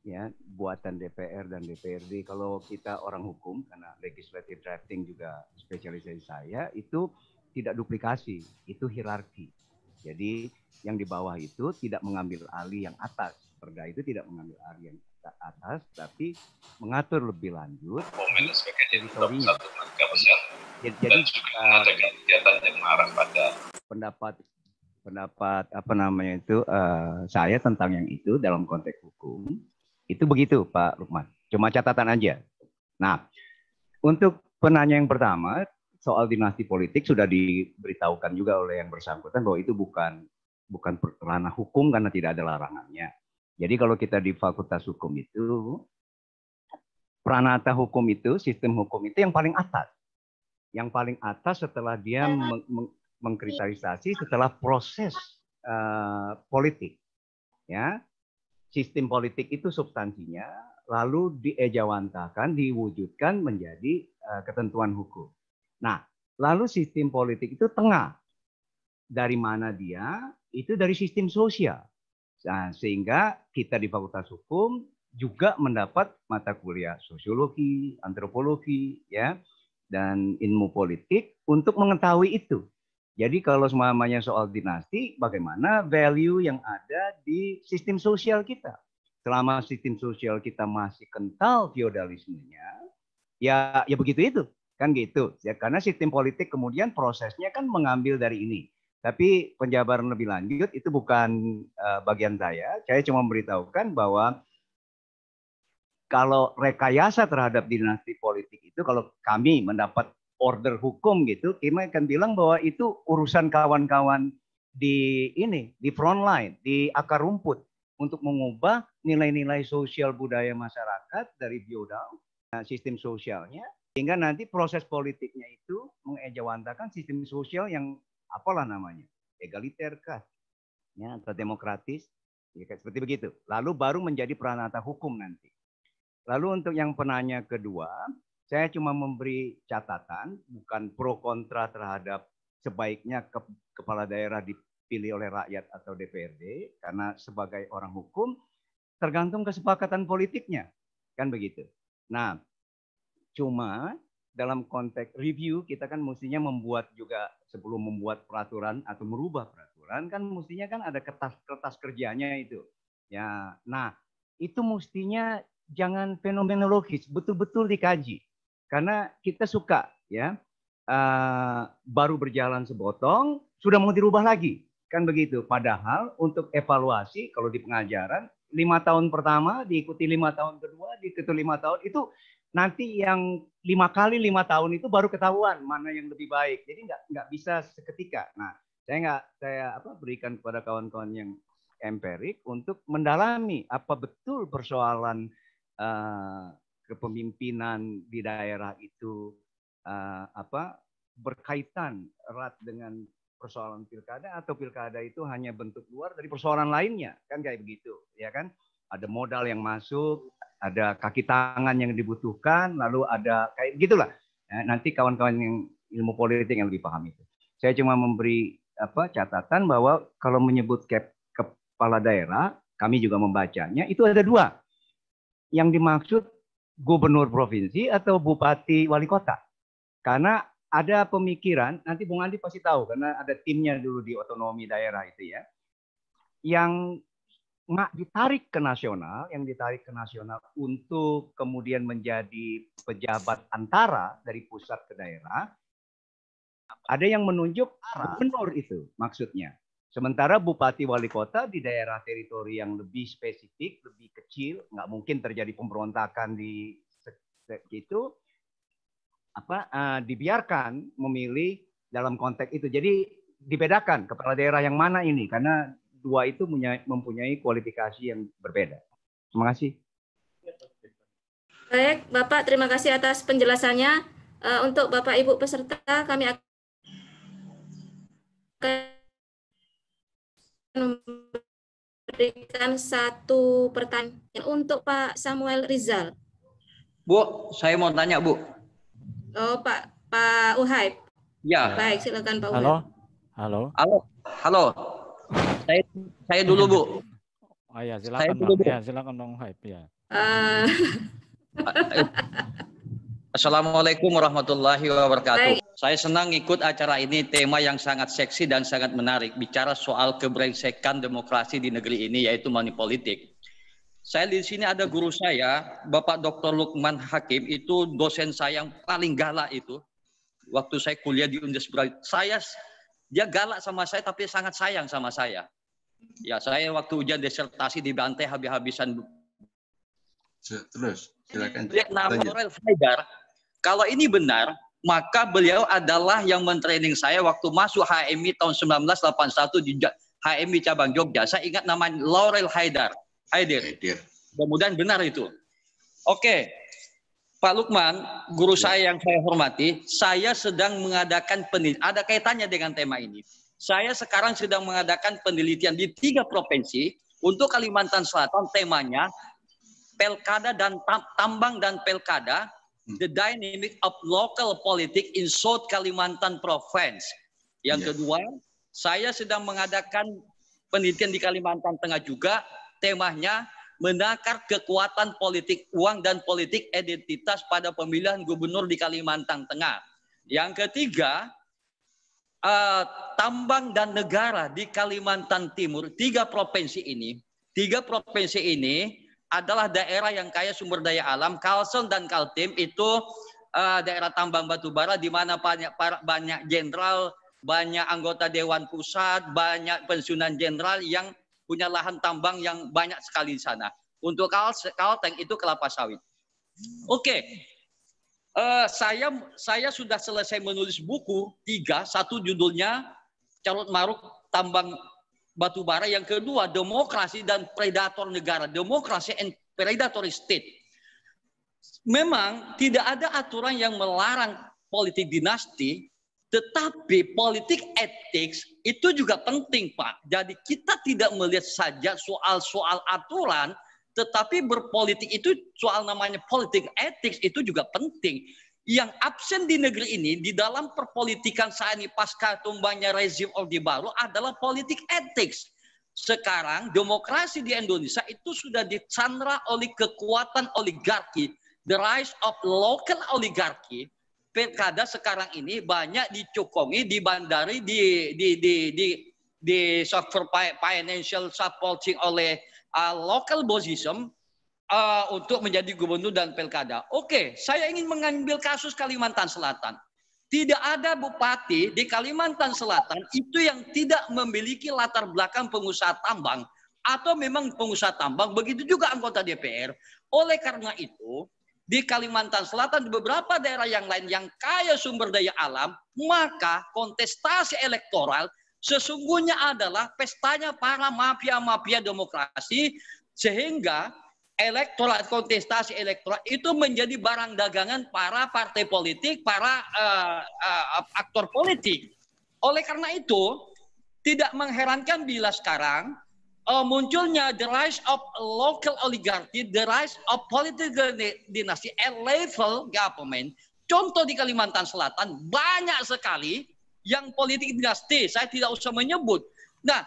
ya, buatan DPR dan DPRD. Kalau kita orang hukum, karena legislative drafting juga spesialisasi saya, itu tidak duplikasi, itu hierarki. Jadi yang di bawah itu tidak mengambil alih yang atas. Perda itu tidak mengambil alih yang atas, tapi mengatur lebih lanjut teritorinya. Jadi pendapat apa namanya itu saya tentang yang itu dalam konteks hukum itu begitu, Pak Lukman. Cuma catatan aja. Nah, untuk penanya yang pertama soal dinasti politik sudah diberitahukan juga oleh yang bersangkutan bahwa itu bukan ranah hukum karena tidak ada larangannya. Jadi kalau kita di Fakultas Hukum itu, pranata hukum itu, sistem hukum itu yang paling atas. Yang paling atas setelah dia mengkristalisasi setelah proses politik. Ya, sistem politik itu substansinya, lalu diejawantakan, diwujudkan menjadi ketentuan hukum. Nah, lalu sistem politik itu tengah. Dari mana dia? Itu dari sistem sosial. Nah, sehingga kita di Fakultas Hukum juga mendapat mata kuliah sosiologi, antropologi, ya, dan ilmu politik untuk mengetahui itu. Jadi kalau semuanya soal dinasti, bagaimana value yang ada di sistem sosial kita? Selama sistem sosial kita masih kental feodalismenya, ya begitu itu, kan gitu. Ya, karena sistem politik kemudian prosesnya kan mengambil dari ini. Tapi penjabaran lebih lanjut itu bukan bagian saya. Saya cuma memberitahukan bahwa kalau rekayasa terhadap dinasti politik itu, kalau kami mendapat order hukum gitu, kita akan bilang bahwa itu urusan kawan-kawan di front line, di akar rumput untuk mengubah nilai-nilai sosial budaya masyarakat dari feodal sistem sosialnya, sehingga nanti proses politiknya itu mengejawantakan sistem sosial yang apalah namanya, egaliter kah, ya, atau demokratis, ya, seperti begitu. Lalu baru menjadi pranata hukum nanti. Lalu untuk yang penanya kedua, saya cuma memberi catatan, bukan pro kontra terhadap sebaiknya kepala daerah dipilih oleh rakyat atau DPRD, karena sebagai orang hukum tergantung kesepakatan politiknya, kan begitu. Nah, cuma dalam konteks review kita kan mestinya membuat juga sebelum membuat peraturan atau merubah peraturan kan mestinya kan ada kertas kerjanya itu. Ya, nah itu mestinya jangan fenomenologis, betul-betul dikaji. Karena kita suka ya baru berjalan sebotong sudah mau dirubah lagi, kan begitu. Padahal untuk evaluasi kalau di pengajaran 5 tahun pertama diikuti 5 tahun kedua, diikuti 5 tahun itu nanti yang 5 kali 5 tahun itu baru ketahuan mana yang lebih baik. Jadi nggak bisa seketika. Nah, saya berikan kepada kawan-kawan yang empirik untuk mendalami apa betul persoalan kepemimpinan di daerah itu berkaitan erat dengan persoalan pilkada atau pilkada itu hanya bentuk luar dari persoalan lainnya, kan kayak begitu, ya kan? Ada modal yang masuk, ada kaki tangan yang dibutuhkan, lalu ada kayak gitulah. Nanti kawan-kawan yang ilmu politik yang lebih paham itu. Saya cuma memberi catatan bahwa kalau menyebut kepala daerah, kami juga membacanya itu ada 2. Yang dimaksud gubernur provinsi atau bupati wali kota. Karena ada pemikiran, nanti Bung Andi pasti tahu karena ada timnya dulu di otonomi daerah itu ya. Yang ditarik ke nasional, untuk kemudian menjadi pejabat antara dari pusat ke daerah, ada yang menunjuk gubernur itu maksudnya. Sementara bupati wali kota di daerah teritori yang lebih spesifik, lebih kecil, nggak mungkin terjadi pemberontakan di situ, dibiarkan memilih dalam konteks itu. Jadi dibedakan kepala daerah yang mana ini, karena 2 itu mempunyai kualifikasi yang berbeda. Terima kasih. Baik, Bapak, terima kasih atas penjelasannya. Untuk Bapak Ibu peserta, kami akan memberikan satu pertanyaan untuk Pak Samuel Rizal. Bu, saya mau tanya, Bu. Oh, Pak Uhaib. Ya. Baik, silakan Pak Uhaib. Halo. Halo. Halo. Halo. Saya dulu, Bu. Oh ya, silakan Bang. Ya, silakan Bang Uhaib ya. Assalamualaikum warahmatullahi wabarakatuh. Baik. Saya senang ikut acara ini, tema yang sangat seksi dan sangat menarik. Bicara soal kebrengsekan demokrasi di negeri ini, yaitu money politik. Saya di sini ada guru saya, Bapak Dr. Lukman Hakim, itu dosen saya yang paling galak itu. Waktu saya kuliah di Universitas dia galak sama saya, tapi sangat sayang sama saya. Ya, saya waktu ujian disertasi dibantai habis-habisan. Terus, silakan. Laurel Haidar, kalau ini benar, maka beliau adalah yang mentraining saya waktu masuk HMI tahun 1981 di HMI cabang Jogja. Saya ingat namanya Laurel Haidar. Haidir. Mudah-mudahan benar itu. Oke, Pak Lukman, guru saya yang saya hormati, saya sedang mengadakan penelitian. Ada kaitannya dengan tema ini. Saya sekarang sedang mengadakan penelitian di 3 provinsi untuk Kalimantan Selatan. Temanya Pelkada dan Tambang dan Pelkada, the dynamic of local politics in South Kalimantan Province. Yang kedua, saya sedang mengadakan penelitian di Kalimantan Tengah juga, temanya menakar kekuatan politik uang dan politik identitas pada pemilihan gubernur di Kalimantan Tengah. Yang ketiga, tambang dan negara di Kalimantan Timur. 3 provinsi ini adalah daerah yang kaya sumber daya alam. Kalsel dan Kaltim itu daerah tambang batubara di mana banyak jenderal, banyak anggota Dewan Pusat, banyak pensiunan jenderal yang punya lahan tambang yang banyak sekali di sana. Untuk Kalteng itu kelapa sawit. Oke, saya sudah selesai menulis buku 3, satu judulnya Carut Maruk Tambang Batubara, yang kedua Demokrasi dan Predator Negara, Demokrasi and Predatory State. Memang tidak ada aturan yang melarang politik dinasti, tetapi politik ethics itu juga penting, Pak. Jadi kita tidak melihat saja soal-soal aturan, tetapi berpolitik itu soal namanya politik ethics itu juga penting. Yang absen di negeri ini di dalam perpolitikan saat ini pasca tumbangnya rezim Orde Baru adalah politik ethics. Sekarang demokrasi di Indonesia itu sudah disandra oleh kekuatan oligarki, the rise of local oligarki. Pilkada sekarang ini banyak dicokongi, dibandari, di financial supporting oleh local bosism untuk menjadi gubernur dan pilkada. Oke, saya ingin mengambil kasus Kalimantan Selatan. Tidak ada bupati di Kalimantan Selatan itu yang tidak memiliki latar belakang pengusaha tambang atau memang pengusaha tambang, begitu juga anggota DPR. Oleh karena itu, di Kalimantan Selatan, di beberapa daerah yang lain yang kaya sumber daya alam, maka kontestasi elektoral sesungguhnya adalah pestanya para mafia-mafia demokrasi, sehingga elektoral, kontestasi elektoral itu menjadi barang dagangan para partai politik, para aktor politik. Oleh karena itu, tidak mengherankan bila sekarang munculnya the rise of local oligarchy, the rise of political dynasty at level government. Contoh di Kalimantan Selatan banyak sekali yang politik dinasti, saya tidak usah menyebut. Nah,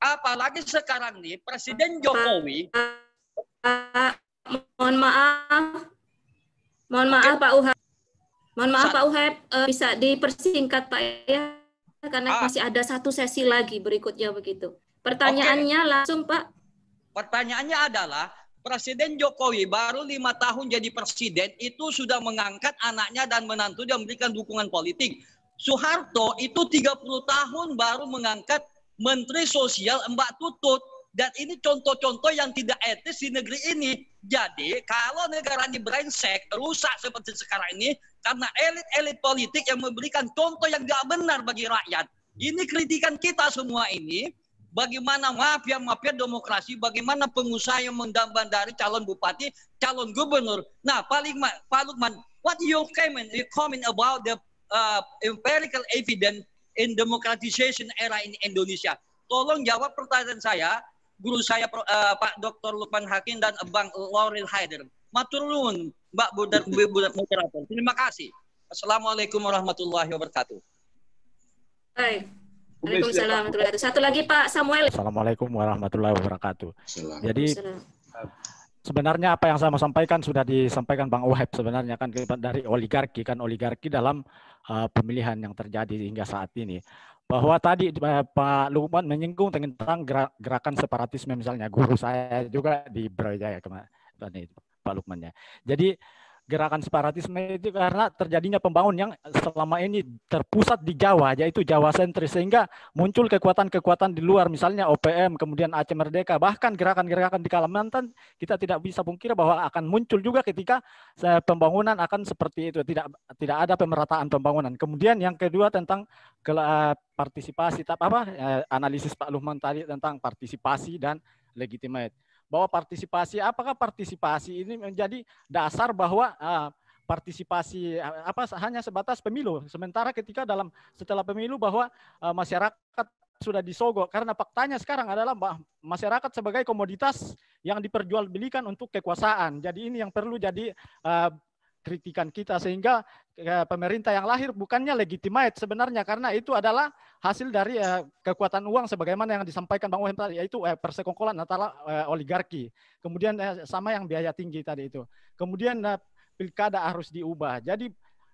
apalagi sekarang nih Presiden Jokowi. Mohon maaf Pak Uhaib. Mohon maaf Pak Uhaib, bisa dipersingkat Pak ya, karena masih ada satu sesi lagi berikutnya begitu. Pertanyaannya langsung Pak. Pertanyaannya adalah Presiden Jokowi baru 5 tahun jadi presiden itu sudah mengangkat anaknya dan menantu dan memberikan dukungan politik. Soeharto itu 30 tahun baru mengangkat Menteri Sosial Mbak Tutut. Dan ini contoh-contoh yang tidak etis di negeri ini. Jadi kalau negara ini brengsek, rusak seperti sekarang ini, karena elit-elit politik yang memberikan contoh yang tidak benar bagi rakyat. Ini kritikan kita semua ini. Bagaimana mafia-mafia demokrasi, bagaimana pengusaha yang mendambandari calon bupati, calon gubernur. Nah, Pak Lukman, what you comment about the empirical evidence in democratization era in Indonesia? Tolong jawab pertanyaan saya, guru saya Pak Dr. Lukman Hakim dan Bang Laurel Haider. Matur nuwun, Mbak Moderator. Terima kasih. Assalamualaikum warahmatullahi wabarakatuh. Baik. Waalaikumsalam warahmatullahi wabarakatuh. Satu lagi Pak Samuel. Assalamualaikum warahmatullahi wabarakatuh. Jadi sebenarnya apa yang saya mau sampaikan sudah disampaikan Bang Wahab sebenarnya kan dari oligarki dalam pemilihan yang terjadi hingga saat ini. Bahwa tadi Pak Lukman menyinggung tentang gerakan separatisme misalnya, guru saya juga di Brawijaya kemarin Pak Lukman ya. Jadi gerakan separatisme itu karena terjadinya pembangunan yang selama ini terpusat di Jawa, yaitu Jawa sentris, sehingga muncul kekuatan-kekuatan di luar, misalnya OPM, kemudian Aceh Merdeka, bahkan gerakan-gerakan di Kalimantan kita tidak bisa pungkiri bahwa akan muncul juga ketika pembangunan akan seperti itu, tidak ada pemerataan pembangunan. Kemudian yang kedua tentang partisipasi, analisis Pak Lukman tadi tentang partisipasi dan legitimate. Bahwa partisipasi, apakah partisipasi ini menjadi dasar bahwa partisipasi hanya sebatas pemilu, sementara ketika setelah pemilu bahwa masyarakat sudah disogok, karena faktanya sekarang adalah masyarakat sebagai komoditas yang diperjualbelikan untuk kekuasaan. Jadi ini yang perlu jadi kritikan kita, sehingga pemerintah yang lahir bukannya legitimate sebenarnya, karena itu adalah hasil dari kekuatan uang sebagaimana yang disampaikan Bang Wahab tadi, yaitu persekongkolan antara oligarki. Kemudian sama yang biaya tinggi tadi itu. Kemudian pilkada harus diubah. Jadi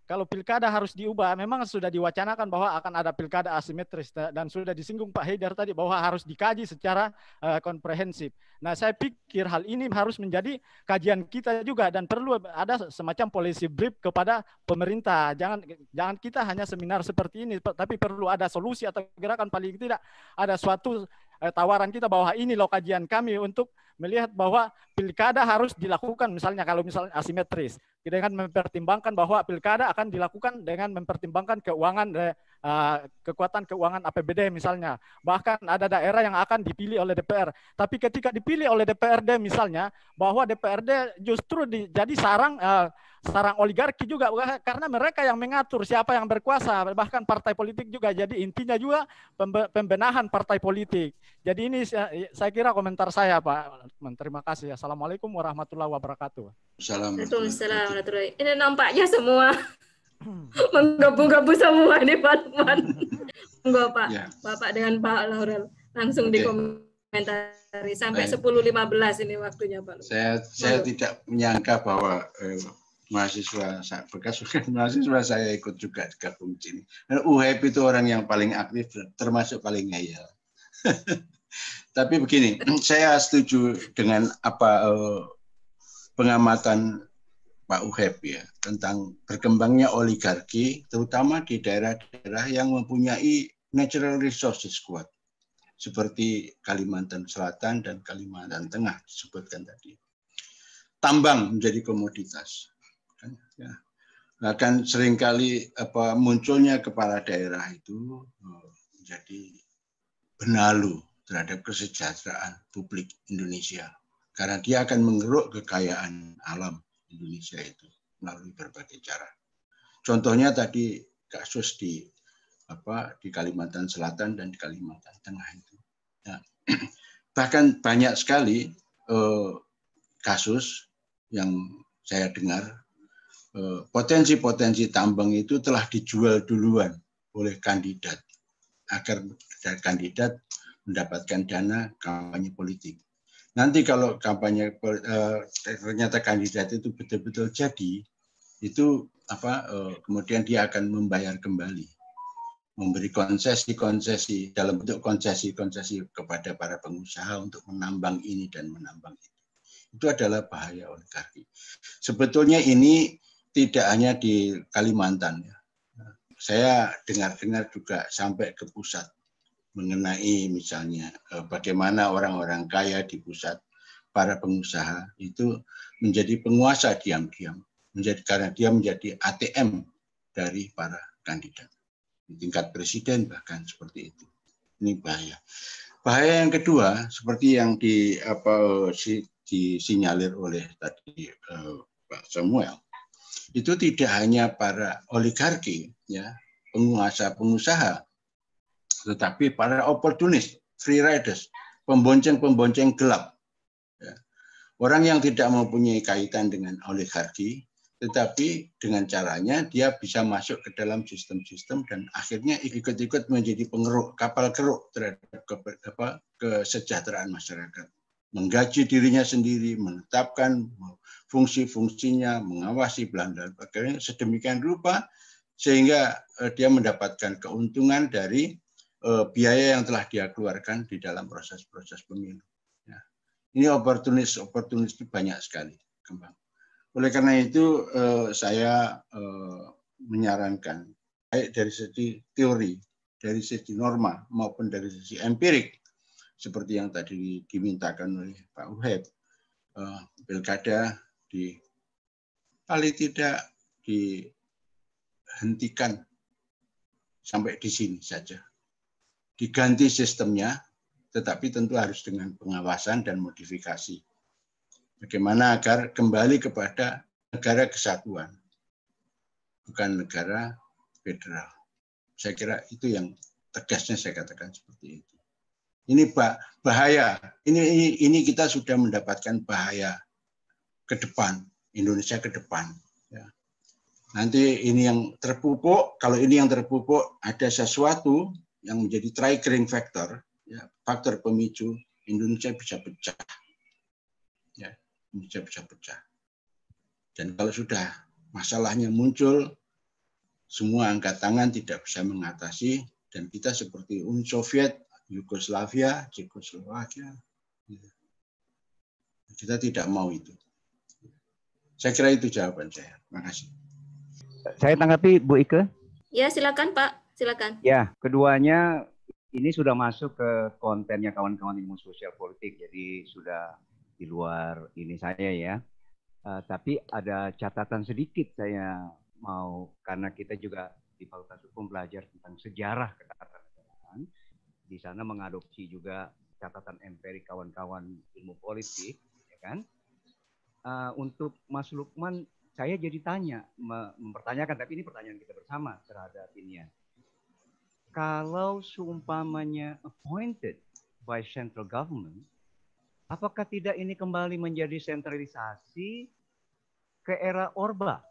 kalau pilkada harus diubah, memang sudah diwacanakan bahwa akan ada pilkada asimetris, dan sudah disinggung Pak Haidar tadi bahwa harus dikaji secara komprehensif. Nah, saya pikir hal ini harus menjadi kajian kita juga, dan perlu ada semacam policy brief kepada pemerintah. Jangan kita hanya seminar seperti ini, tapi perlu ada solusi atau gerakan, paling tidak ada suatu tawaran kita bahwa ini loh kajian kami untuk melihat bahwa pilkada harus dilakukan, misalnya kalau asimetris, dengan mempertimbangkan bahwa pilkada akan dilakukan dengan mempertimbangkan keuangan, kekuatan keuangan APBD misalnya. Bahkan ada daerah yang akan dipilih oleh DPR. Tapi ketika dipilih oleh DPRD misalnya, bahwa DPRD justru jadi sarang oligarki juga, karena mereka yang mengatur siapa yang berkuasa, bahkan partai politik juga. Jadi intinya juga pembenahan partai politik. Jadi ini saya kira komentar saya, Pak. Terima kasih. Assalamualaikum warahmatullahi wabarakatuh. Waalaikumsalam. Ini nampaknya semua menggebu-gebu semua ini Pak Lukman. Enggak Pak, ya. Bapak dengan Pak Laurel langsung dikomentari sampai 10.15 ini waktunya Pak Lukman. Saya tidak menyangka bahwa mahasiswa bekas mahasiswa saya ikut juga gabung sini. Wahab itu orang yang paling aktif, termasuk paling ngeyel. Tapi begini, saya setuju dengan apa pengamatan Pak Wahab ya tentang berkembangnya oligarki, terutama di daerah-daerah yang mempunyai natural resources kuat, seperti Kalimantan Selatan dan Kalimantan Tengah disebutkan tadi. Tambang menjadi komoditas. Ya. Bahkan seringkali munculnya kepala daerah itu menjadi benalu terhadap kesejahteraan publik Indonesia, karena dia akan mengeruk kekayaan alam Indonesia itu melalui berbagai cara. Contohnya tadi kasus di Kalimantan Selatan dan di Kalimantan Tengah itu. Nah, bahkan banyak sekali kasus yang saya dengar, potensi-potensi tambang itu telah dijual duluan oleh kandidat agar kandidat mendapatkan dana kampanye politik. Nanti kalau kampanye ternyata kandidat itu betul-betul jadi, itu kemudian dia akan membayar kembali, memberi konsesi-konsesi dalam bentuk konsesi-konsesi kepada para pengusaha untuk menambang ini dan menambang itu. Itu adalah bahaya oligarki. Sebetulnya ini tidak hanya di Kalimantan ya. Saya dengar-dengar juga sampai ke pusat, mengenai misalnya bagaimana orang-orang kaya di pusat, para pengusaha itu menjadi penguasa diam-diam, karena dia menjadi ATM dari para kandidat di tingkat presiden bahkan seperti itu. Ini bahaya. Bahaya yang kedua seperti yang disinyalir oleh tadi Pak Samuel, itu tidak hanya para oligarki ya, penguasa-pengusaha tetapi para oportunis, free riders, pembonceng-pembonceng gelap. Ya. Orang yang tidak mempunyai kaitan dengan oligarki, tetapi dengan caranya dia bisa masuk ke dalam sistem-sistem dan akhirnya ikut-ikut menjadi pengeruk, kapal keruk terhadap kesejahteraan masyarakat. Menggaji dirinya sendiri, menetapkan fungsi-fungsinya, mengawasi belanja sebagainya sedemikian rupa sehingga dia mendapatkan keuntungan dari biaya yang telah dia keluarkan di dalam proses-proses pemilu. Ya. Ini oportunis itu banyak sekali. Kembang. Oleh karena itu saya menyarankan baik dari segi teori, dari segi norma maupun dari segi empirik seperti yang tadi dimintakan oleh Pak Uheb, pilkada paling tidak dihentikan sampai di sini saja. Diganti sistemnya, tetapi tentu harus dengan pengawasan dan modifikasi. Bagaimana agar kembali kepada negara kesatuan, bukan negara federal. Saya kira itu yang tegasnya saya katakan seperti itu. Ini bahaya. Ini kita sudah mendapatkan bahaya ke depan, Indonesia ke depan. Ya. Nanti ini yang terpupuk. Kalau ini yang terpupuk, ada sesuatu yang menjadi triggering factor, ya, faktor pemicu Indonesia bisa pecah. Ya, Indonesia bisa pecah. Dan kalau sudah masalahnya muncul, semua angkat tangan tidak bisa mengatasi, dan kita seperti Uni Soviet, Yugoslavia, Cekoslowakia. Kita tidak mau itu. Saya kira itu jawaban saya. Terima kasih. Saya tanggapi Bu Ike. Ya, silakan Pak. Silakan. Ya, keduanya ini sudah masuk ke kontennya kawan-kawan ilmu sosial politik, jadi sudah di luar ini saya ya. Tapi ada catatan sedikit saya mau, karena kita juga di Fakultas Hukum belajar tentang sejarah ketatanegaraan. Di sana mengadopsi juga catatan empirik kawan-kawan ilmu politik, ya kan? Untuk Mas Lukman, saya jadi mempertanyakan, tapi ini pertanyaan kita bersama terhadap ini ya. Kalau seumpamanya appointed by central government, apakah tidak ini kembali menjadi sentralisasi ke era Orba?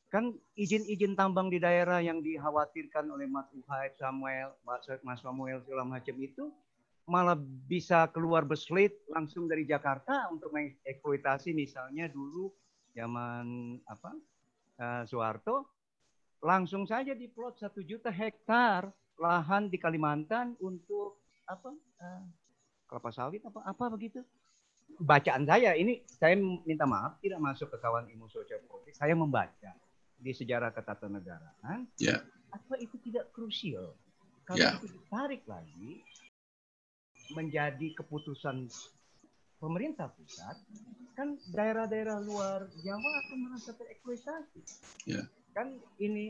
Kan izin-izin tambang di daerah yang dikhawatirkan oleh Mas Uhai, Mas Samuel segala macam itu malah bisa keluar beslit langsung dari Jakarta untuk mengeksploitasi, misalnya dulu zaman Soeharto langsung saja diplot 1 juta hektar lahan di Kalimantan untuk kelapa sawit apa begitu. Bacaan saya ini, saya minta maaf tidak masuk ke kawan ilmu sosial politik, saya membaca di sejarah ketatanegaraan, apa itu tidak krusial? Kalau itu ditarik lagi menjadi keputusan pemerintah pusat, kan daerah-daerah luar Jawa akan merasa tereksploitasi. Kan ini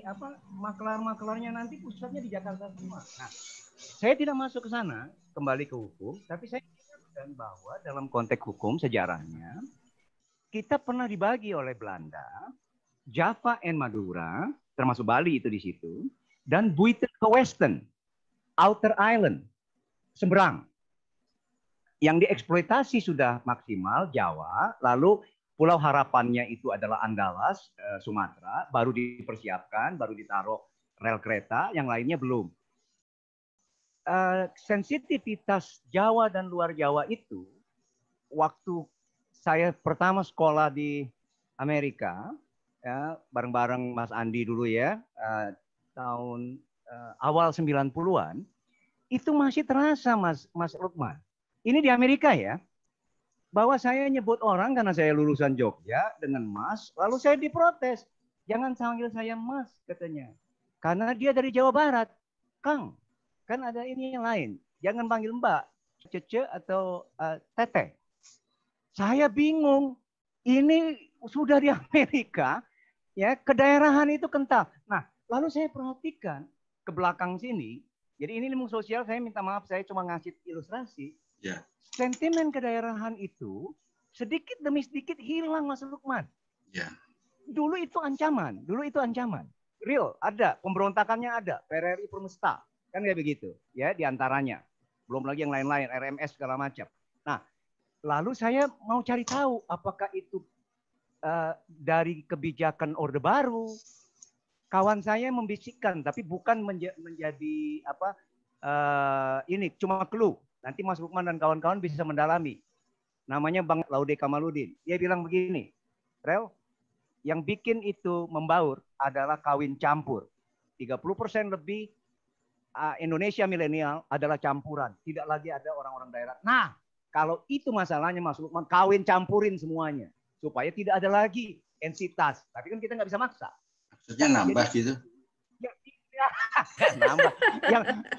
maklar-maklarnya nanti pusatnya di Jakarta semua. Nah, saya tidak masuk ke sana, kembali ke hukum, tapi saya ingatkan bahwa dalam konteks hukum sejarahnya kita pernah dibagi oleh Belanda, Java and Madura, termasuk Bali itu di situ, dan Buiten ke Western, Outer Island, seberang. Yang dieksploitasi sudah maksimal Jawa, lalu Pulau Harapannya itu adalah Andalas, Sumatera, baru dipersiapkan, baru ditaruh rel kereta, yang lainnya belum. Sensitivitas Jawa dan luar Jawa itu, waktu saya pertama sekolah di Amerika, ya, bareng-bareng Mas Andi dulu ya, tahun awal 90-an, itu masih terasa Mas Lukman. Ini di Amerika ya, bahwa saya nyebut orang karena saya lulusan Jogja dengan Mas, lalu saya diprotes. Jangan panggil saya Mas katanya. Karena dia dari Jawa Barat. Kang, kan ada ini yang lain. Jangan panggil Mbak, Cece atau Teteh. Saya bingung. Ini sudah di Amerika, ya, kedaerahan itu kental. Nah, lalu saya perhatikan ke belakang sini. Jadi ini ilmu sosial, saya minta maaf, saya cuma ngasih ilustrasi. Sentimen kedaerahan itu sedikit demi sedikit hilang, Mas Lukman. Dulu itu ancaman, Real, ada, pemberontakannya ada, PRRI Permesta, Kan kayak begitu, ya, diantaranya. Belum lagi yang lain-lain, RMS segala macam. Nah, lalu saya mau cari tahu apakah itu dari kebijakan Orde Baru. Kawan saya membisikkan, tapi bukan menjadi apa? Ini cuma clue. Nanti Mas Lukman dan kawan-kawan bisa mendalami. Namanya Bang Laude Kamaludin. Dia bilang begini, Rel, yang bikin itu membaur adalah kawin campur. 30% lebih Indonesia milenial adalah campuran. Tidak lagi ada orang-orang daerah. Nah, kalau itu masalahnya Mas Lukman, kawin campurin semuanya. Supaya tidak ada lagi entitas. Tapi kan kita nggak bisa maksa. Maksudnya nambah gitu? Ya, nambah.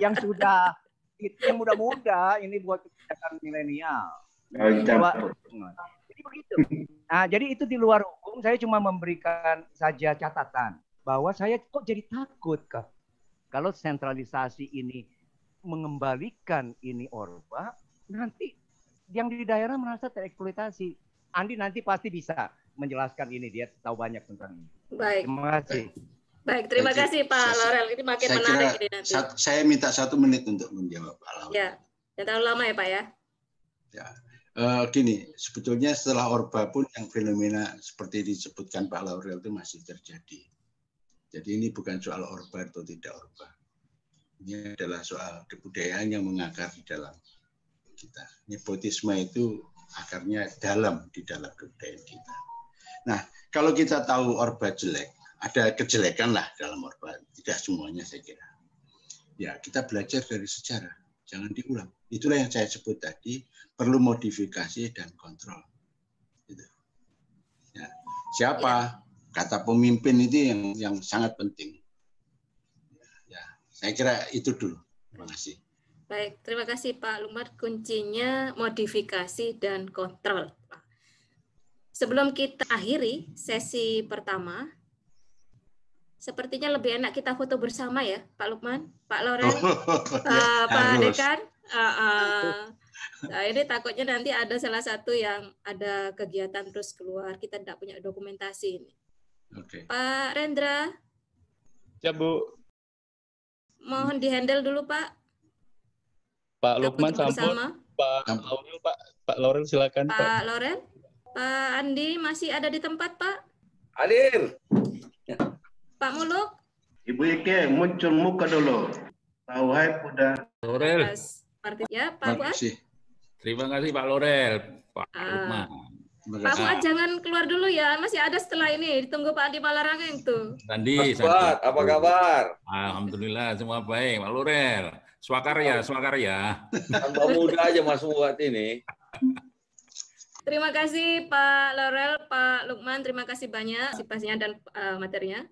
Yang sudah, yang muda-muda, ini buat kebijakan milenial. Jadi begitu. Nah, jadi itu di luar hukum, saya cuma memberikan saja catatan. Bahwa saya kok jadi takut, Kak. Kalau sentralisasi ini mengembalikan ini Orba, nanti yang di daerah merasa tereksploitasi. Andi nanti pasti bisa menjelaskan ini, dia tahu banyak tentang ini. Baik. Terima kasih. Baik, terima kasih Pak Laurel. Ini makin menarik ini nanti. Saya minta 1 menit untuk menjawab Pak Laurel. Ya, jangan terlalu lama ya Pak ya. Ya, gini, sebetulnya setelah Orba pun yang fenomena seperti disebutkan Pak Laurel itu masih terjadi. Jadi ini bukan soal Orba atau tidak Orba. Ini adalah soal kebudayaan yang mengakar di dalam kita. Nepotisme itu akarnya dalam di dalam kebudayaan kita. Nah, kalau kita tahu Orba jelek, ada kejelekan lah dalam Orba, tidak semuanya saya kira. Ya, kita belajar dari sejarah, jangan diulang. Itulah yang saya sebut tadi, perlu modifikasi dan kontrol. Gitu. Ya. Siapa? Kata pemimpin itu yang sangat penting. Ya, saya kira itu dulu. Terima kasih. Baik, terima kasih Pak Lukman. Kuncinya modifikasi dan kontrol. Sebelum kita akhiri sesi pertama, sepertinya lebih enak kita foto bersama ya, Pak Lukman, Pak Laurel, Pak Dekan. Nah, ini takutnya nanti ada salah satu yang ada kegiatan terus keluar, kita tidak punya dokumentasi ini. Oke. Pak Rendra. Ya, Bu. Mohon dihandle dulu, Pak. Pak Lukman sampun, Pak Laurel, Pak Laurel silakan. Pak Laurel, Pak Andi masih ada di tempat, Pak? Hadir. Pak Muluk. Ibu Ike muncul muka dulu. Pak Wahab udah. Laurel. Ya, Pak Fuad. Terima kasih Pak Laurel, Pak Lukman. Pak Fuad jangan keluar dulu ya, masih ada setelah ini. Ditunggu Pak Andi Malarangeng tuh. Sandi, Pak Fuad, apa kabar? Alhamdulillah semua baik, Pak Laurel. Swakarya. Tambah muda aja Mas Fuad ini. Terima kasih Pak Laurel, Pak Lukman, terima kasih banyak partisipasinya dan materinya.